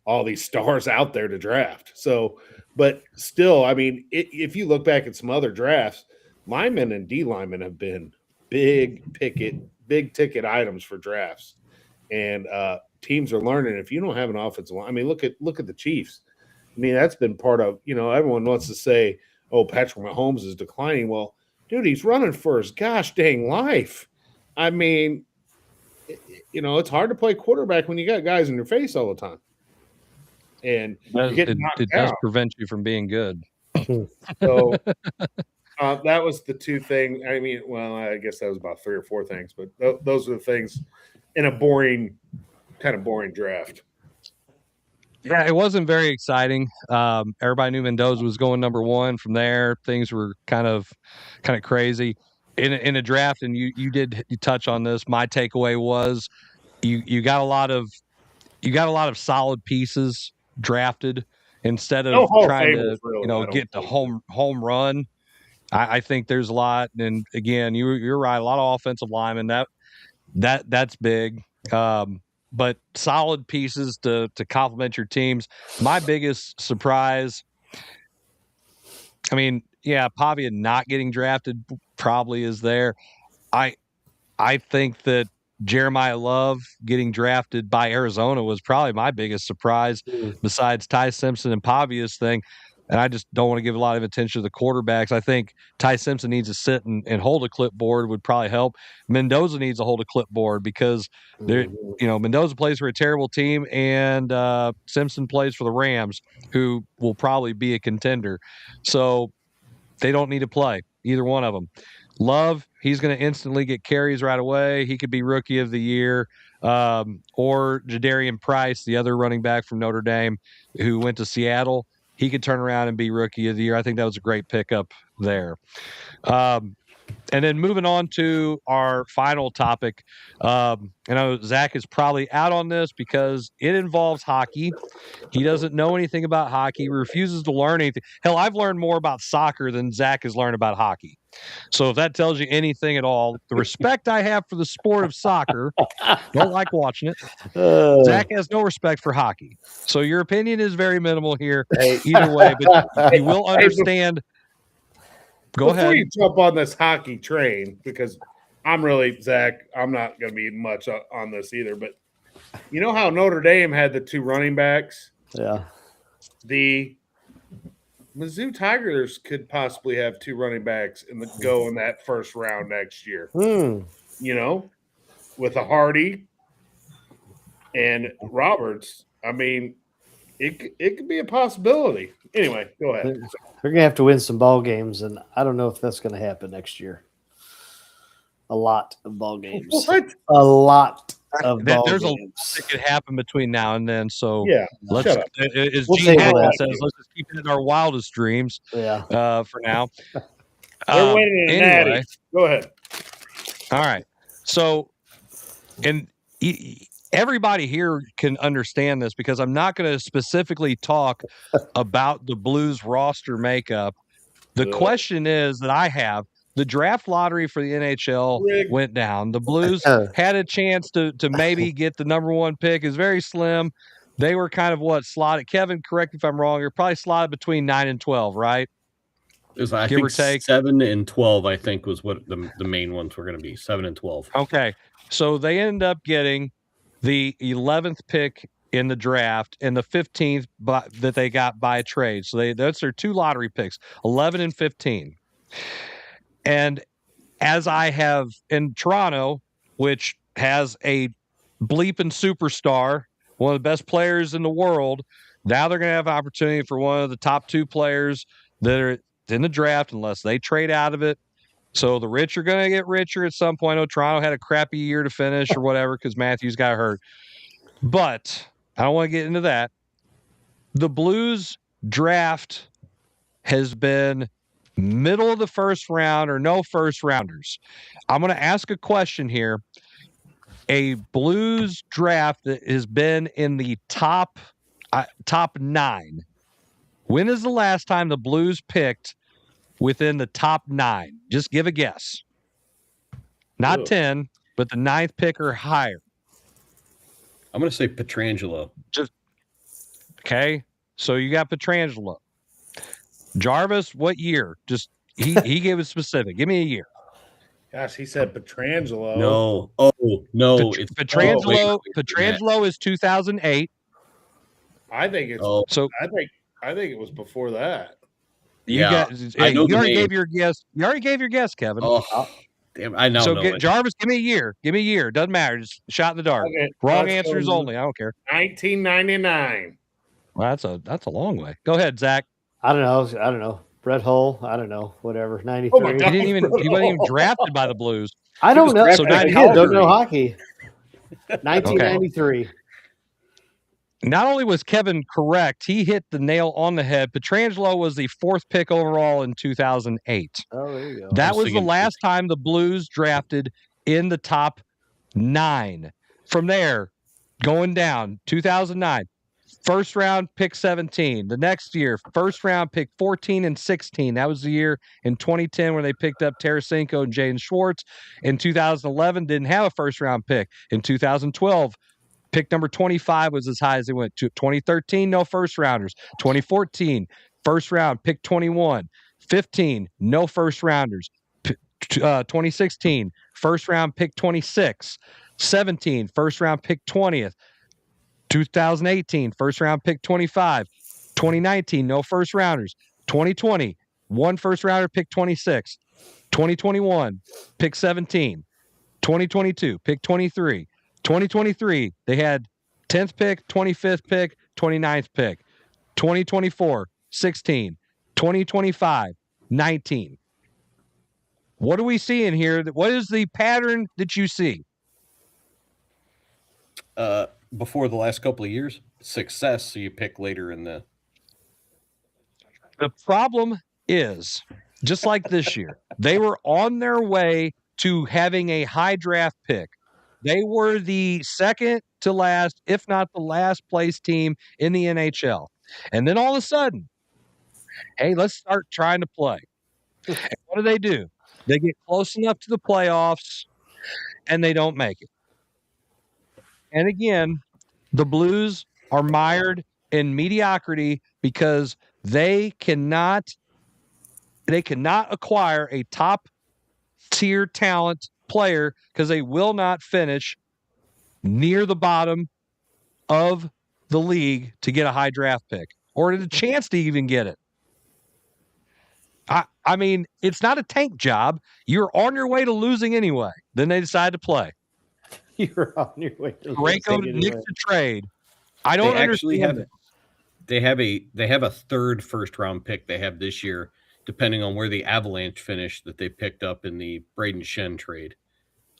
all these stars out there to draft. So, but still, I mean, if you look back at some other drafts, linemen and D linemen have been big ticket items for drafts, and teams are learning if you don't have an offensive line. I mean, look at the Chiefs. I mean, that's been part of, everyone wants to say, oh, Patrick Mahomes is declining. Well, dude, he's running for his gosh dang life. I mean, it's hard to play quarterback when you got guys in your face all the time. And it does prevent you from being good. So that was the 2 things. I mean, well, I guess that was about 3 or 4 things, but those are the things in a kind of boring draft. Yeah, it wasn't very exciting. Everybody knew Mendoza was going number 1. From there, things were kind of crazy in a draft. And you touch on this. My takeaway was you got a lot of solid pieces drafted instead of No Hall of trying Famers, to, really, get the home run. I think there's a lot. And again, you're right. A lot of offensive linemen. That's big. But solid pieces to complement your teams. My biggest surprise, I mean, yeah, Pavia not getting drafted probably is there. I think that Jeremiah Love getting drafted by Arizona was probably my biggest surprise besides Ty Simpson and Pavia's thing. And I just don't want to give a lot of attention to the quarterbacks. I think Ty Simpson needs to sit and hold a clipboard would probably help. Mendoza needs to hold a clipboard because Mendoza plays for a terrible team and Simpson plays for the Rams, who will probably be a contender. So they don't need to play, either one of them. Love, he's going to instantly get carries right away. He could be rookie of the year. Or Jadarian Price, the other running back from Notre Dame who went to Seattle. He could turn around and be rookie of the year. I think that was a great pickup there. And then moving on to our final topic. I know Zach is probably out on this because it involves hockey. He doesn't know anything about hockey, refuses to learn anything. Hell, I've learned more about soccer than Zach has learned about hockey. So if that tells you anything at all, the respect I have for the sport of soccer, don't like watching it. Zach has no respect for hockey. So your opinion is very minimal here. Either way, but you will understand. Go ahead. Before you jump on this hockey train, because Zach, I'm not going to be much on this either, but you know how Notre Dame had the two running backs? Yeah. The Mizzou Tigers could possibly have two running backs go in that first round next year. With a Hardy and Roberts. I mean, it could be a possibility. Anyway, go ahead. They're going to have to win some ball games, and I don't know if that's going to happen next year. A lot of ball games. What? A lot of ball There's games. a lot that could happen between now and then. So yeah, let's, as We'll Gene table Hackman that. says, let's just keep it in our wildest dreams. Yeah. For now. They're winning an anyway, natty. Go ahead. All right. So, and everybody here can understand this because I'm not going to specifically talk about the Blues roster makeup. The question is that I have, the draft lottery for the NHL went down. The Blues had a chance to maybe get the number one pick. Is very slim. They were kind of slotted. Kevin, correct me if I'm wrong. You're probably slotted between 9 and 12, right? I Give think or take 7 and 12. I think was what the main ones were going to be. 7 and 12. Okay, so they end up getting the 11th pick in the draft and the 15th that they got by trade. So that's their two lottery picks, 11 and 15. And as I have in Toronto, which has a bleeping superstar, one of the best players in the world, now they're going to have an opportunity for one of the top two players that are in the draft unless they trade out of it. So the rich are going to get richer at some point. Toronto had a crappy year to finish or whatever because Matthews got hurt. But I don't want to get into that. The Blues draft has been middle of the first round or no first rounders. I'm going to ask a question here. A Blues draft that has been in the top 9. When is the last time the Blues picked within the top 9? Just give a guess. Not 10, but the 9th pick or higher. I'm going to say Pietrangelo. Okay. So you got Pietrangelo. Jarvis, what year? Just he gave it specific. Give me a year. Gosh, he said Pietrangelo. No. Oh, no. It's Pietrangelo is 2008. I think it's I think it was before that. You already gave your guess. You already gave your guess, Kevin. Oh, damn! I know. Jarvis, give me a year. Give me a year. Doesn't matter. Just shot in the dark. Okay, wrong answers only. I don't care. 1999. Well, that's a long way. Go ahead, Zach. I don't know. Brett Hull. I don't know. Whatever. 93. Oh my God. He wasn't even drafted by the Blues. I don't know. So I don't know hockey. 1993. Okay. Not only was Kevin correct, he hit the nail on the head. Pietrangelo was the 4th pick overall in 2008. Oh, there you go. That was the last time the Blues drafted in the top 9. From there, going down, 2009, First round, pick 17. The next year, first round, pick 14 and 16. That was the year in 2010 where they picked up Tarasenko and Jaden Schwartz. In 2011, didn't have a first round pick. In 2012, pick number 25 was as high as they went. To 2013, no first rounders. 2014, first round, pick 21. 15, no first rounders. 2016, first round, pick 26. 17, first round, pick 20th. 2018, first round, pick 25. 2019, no first rounders. 2020, one first rounder, pick 26. 2021, pick 17. 2022, pick 23. 2023, they had 10th pick, 25th pick, 29th pick. 2024, 16. 2025, 19. What are we seeing here? What is the pattern that you see? Before the last couple of years, success, so you pick later in the... The problem is, just like this year, they were on their way to having a high draft pick. They were the second to last, if not the last place team in the NHL. And then all of a sudden, hey, let's start trying to play. And what do? They get close enough to the playoffs, and they don't make it. And again, the Blues are mired in mediocrity because they cannot acquire a top-tier talent player because they will not finish near the bottom of the league to get a high draft pick or a chance to even get it. I mean, it's not a tank job. You're on your way to losing anyway. Then they decide to play. You're on your way to Parayko nicks the trade. I don't understand it. They have a third first round pick they have this year, depending on where the Avalanche finished, that they picked up in the Braden Shen trade.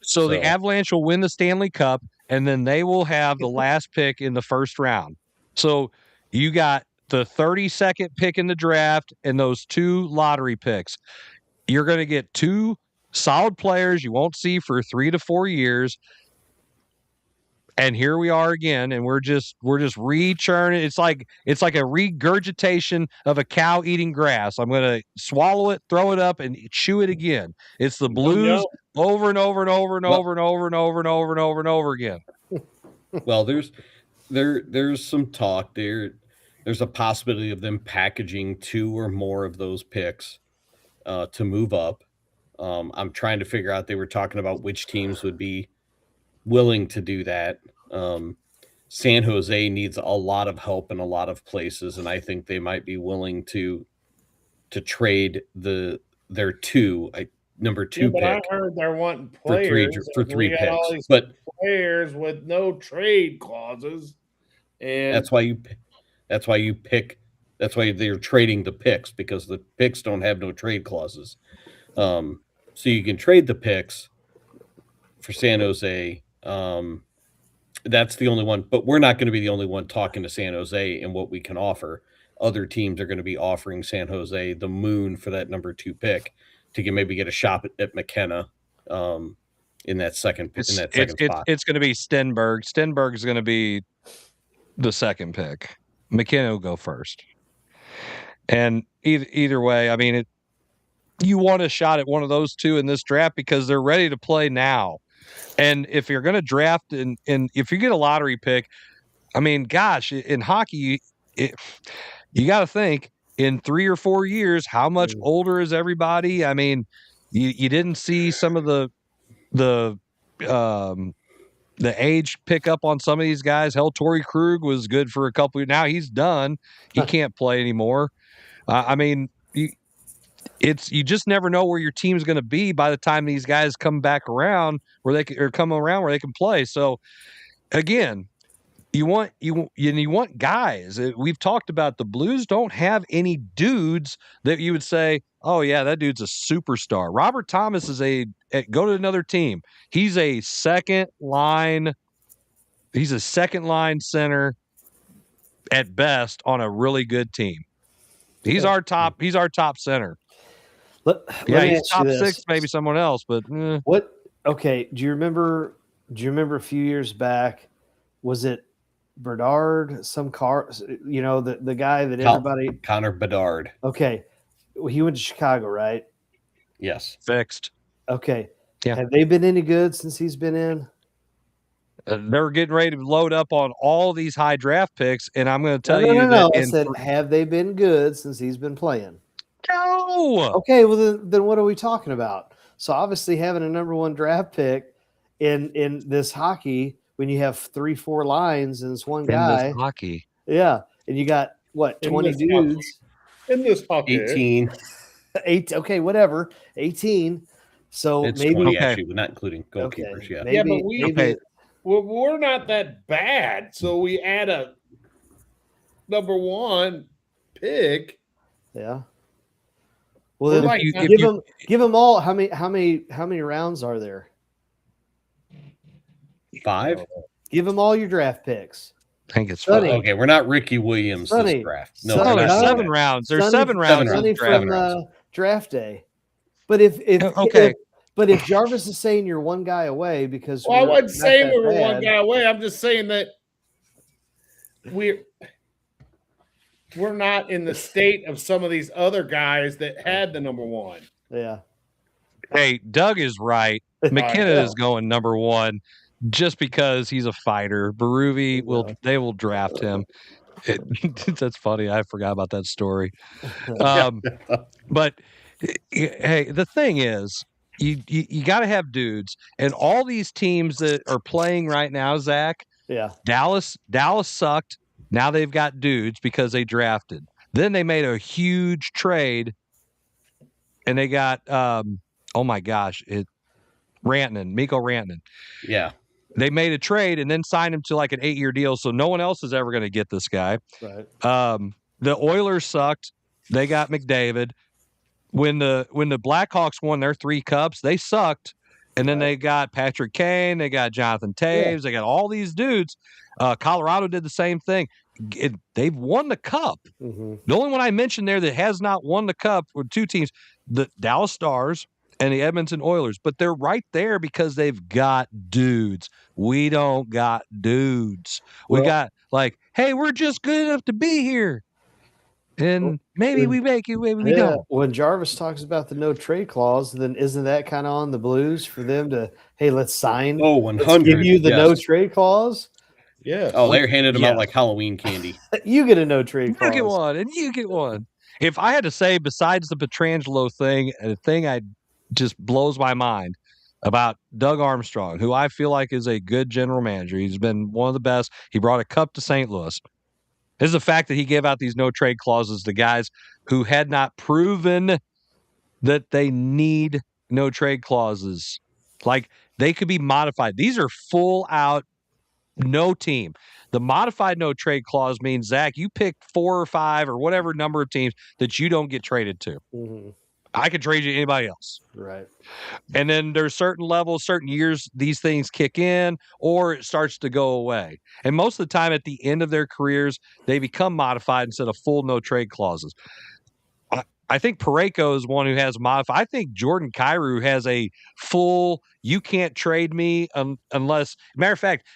So the Avalanche will win the Stanley Cup, and then they will have the last pick in the first round. So you got the 32nd pick in the draft and those two lottery picks. You're going to get two solid players you won't see for 3 to 4 years. And here we are again, and we're just re-churning. It's like a regurgitation of a cow eating grass. I'm going to swallow it, throw it up, and chew it again. It's the Blues over and over and over and over and over and over and over and over and over again. Well, there's some talk there. There's a possibility of them packaging 2 or more of those picks to move up. I'm trying to figure out. They were talking about which teams would be willing to do that. San Jose needs a lot of help in a lot of places, and I think they might be willing to trade their number 2 pick. I heard they're wanting players for three picks, but players with no trade clauses, and that's why they're trading the picks, because the picks don't have no trade clauses. So you can trade the picks for San Jose. That's the only one, but we're not going to be the only one talking to San Jose and what we can offer. Other teams are going to be offering San Jose the moon for that number 2 pick to maybe get a shot at McKenna in that second spot. It's going to be Stenberg. Stenberg is going to be the second pick. McKenna will go first. And either way, I mean, you want a shot at one of those two in this draft because they're ready to play now. And if you're going to draft and if you get a lottery pick, I mean, gosh, in hockey, you got to think in 3 or 4 years, how much older is everybody? I mean, you didn't see some of the age pick up on some of these guys. Hell, Torrey Krug was good for a couple. Now he's done. He can't play anymore. I mean, you just never know where your team's going to be by the time these guys come back around where they can play. So again, you want guys. We've talked about the Blues don't have any dudes that you would say, oh yeah, that dude's a superstar. Robert Thomas is go to another team. He's a second line center at best on a really good team. He's our top center. He's top 6, maybe someone else, but what? Okay, do you remember a few years back? Was it Bedard, the guy that everybody. Connor Bedard. Okay, he went to Chicago, right? Yes, fixed. Okay, yeah. Have they been any good since he's been in? They're getting ready to load up on all these high draft picks, and I'm going to tell you that. No. I said, have they been good since he's been playing? No. Okay, well then what are we talking about? So obviously having a number one draft pick in this hockey when you have 3-4 lines and it's one guy. In this hockey. Yeah, and you got what 20 dudes in this hockey. 18. 8. Okay, whatever. 18. So it's maybe 20 actually, not including goalkeepers. Okay, Yeah, maybe, but we're not that bad. So we add a number one pick. Yeah. Well, then give them all. How many rounds are there? 5. Give them all your draft picks. I think it's Sonny. 5. Okay, we're not Ricky Williams this draft. No, there's 7 rounds. There's 7 rounds. Sonny from draft day. But if Jarvis is saying you're one guy away because I wasn't saying we were one guy away. I'm just saying that we're not in the state of some of these other guys that had the number one. Yeah. Hey, Doug is right. McKenna is going number one just because he's a fighter. Berube will draft him. That's funny. I forgot about that story. But hey, the thing is, you got to have dudes, and all these teams that are playing right now, Zach. Yeah. Dallas sucked. Now they've got dudes because they drafted. Then they made a huge trade, and they got oh my gosh, Mikko Rantanen. Yeah. They made a trade and then signed him to like an 8-year deal, so no one else is ever going to get this guy. Right. The Oilers sucked. They got McDavid. When the Blackhawks won their 3 cups, they sucked. And then they got Patrick Kane, they got Jonathan Taves, they got all these dudes. Colorado did the same thing. They've won the cup. Mm-hmm. The only one I mentioned there that has not won the cup were 2 teams, the Dallas Stars and the Edmonton Oilers. But they're right there because they've got dudes. We don't got dudes. We got hey, we're just good enough to be here. And maybe we make it, maybe we don't. When Jarvis talks about the no trade clause, then isn't that kind of on the Blues for them to, hey, let's sign? 100. Let's give you the no trade clause. Yeah. Oh, they're handing them out like Halloween candy. You get a no trade clause. You get one, and you get one. If I had to say, besides the Pietrangelo thing, the thing I just blows my mind about Doug Armstrong, who I feel like is a good general manager. He's been one of the best. He brought a cup to St. Louis. Is the fact that he gave out these no trade clauses to guys who had not proven that they need no trade clauses. Like they could be modified. These are full out no team. The modified no trade clause means, Zach, you pick 4 or 5 or whatever number of teams that you don't get traded to. Mm-hmm. I could trade you to anybody else. Right. And then there's certain levels, certain years, these things kick in or it starts to go away. And most of the time at the end of their careers, they become modified instead of full no trade clauses. I think Parayko is one who has modified. I think Jordan Kyrou has a full, you can't trade me unless, matter of fact,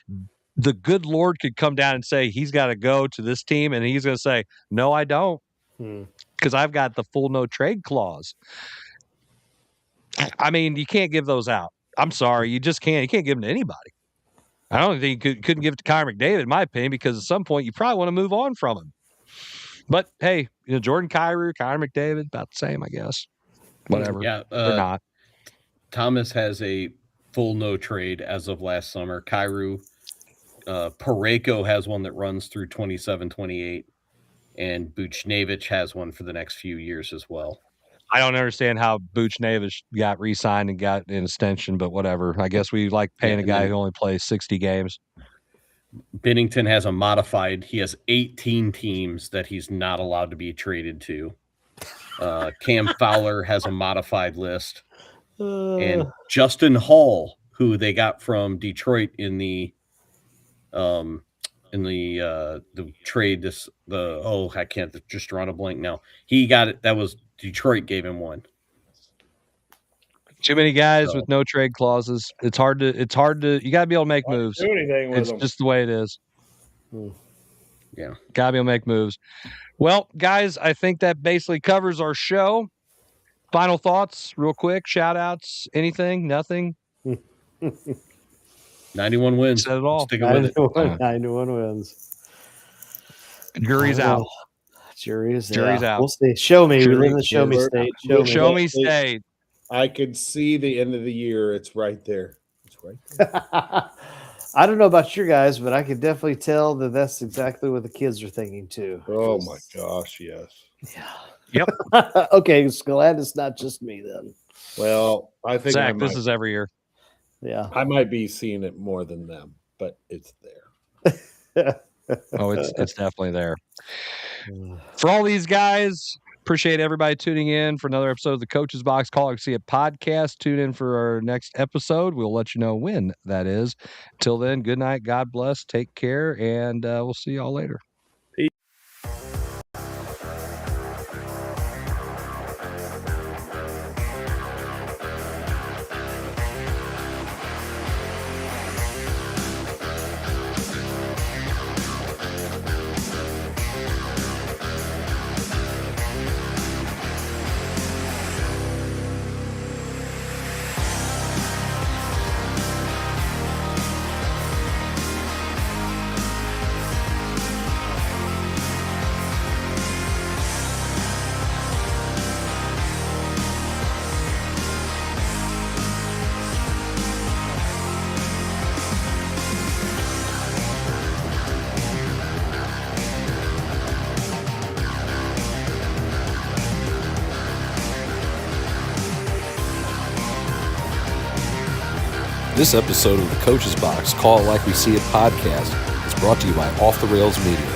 the good Lord could come down and say he's got to go to this team. And he's going to say, no, I don't. Because I've got the full no trade clause. I mean, you can't give those out. I'm sorry, you just can't. You can't give them to anybody. I don't think you couldn't give it to Connor McDavid, in my opinion, because at some point you probably want to move on from him. But hey, Jordan Kyrou, Connor McDavid, about the same, I guess. Whatever. Yeah, they're not. Thomas has a full no trade as of last summer. Kyrou, Parayko has one that runs through 27, 28. And Buchnevich has one for the next few years as well. I don't understand how Buchnevich got re-signed and got an extension, but whatever. I guess we like paying a guy who only plays 60 games. Binnington has a modified. He has 18 teams that he's not allowed to be traded to. Cam Fowler has a modified list. And Justin Hall, who they got from Detroit in the trade, I can't just draw a blank now. He got it. That was Detroit gave him one. Too many guys with no trade clauses. It's hard to, you got to be able to make moves. Do anything with it's them. just the way it is. Yeah. Gotta be able to make moves. Well, guys, I think that basically covers our show. Final thoughts, real quick. Shout outs, anything, nothing. 91 wins. Said it all. Sticking with it. 91 wins. Jury's out. Jury's out. We'll see. Show me. Jury- Relentless. Show me state. Show me state. I could see the end of the year. It's right there. It's right there. I don't know about you guys, but I can definitely tell that that's exactly what the kids are thinking too. Oh my gosh, yes. Yep. Okay, it's glad it's not just me then. Well, I think Zach, this is every year. Yeah. I might be seeing it more than them, but it's there. Oh, it's definitely there. For all these guys, appreciate everybody tuning in for another episode of the Coach's Box Call or See It podcast. Tune in for our next episode. We'll let you know when that is. Till then, good night. God bless. Take care, and we'll see y'all later. This episode of the Coach's Box Call It Like We See It podcast is brought to you by Off the Rails Media.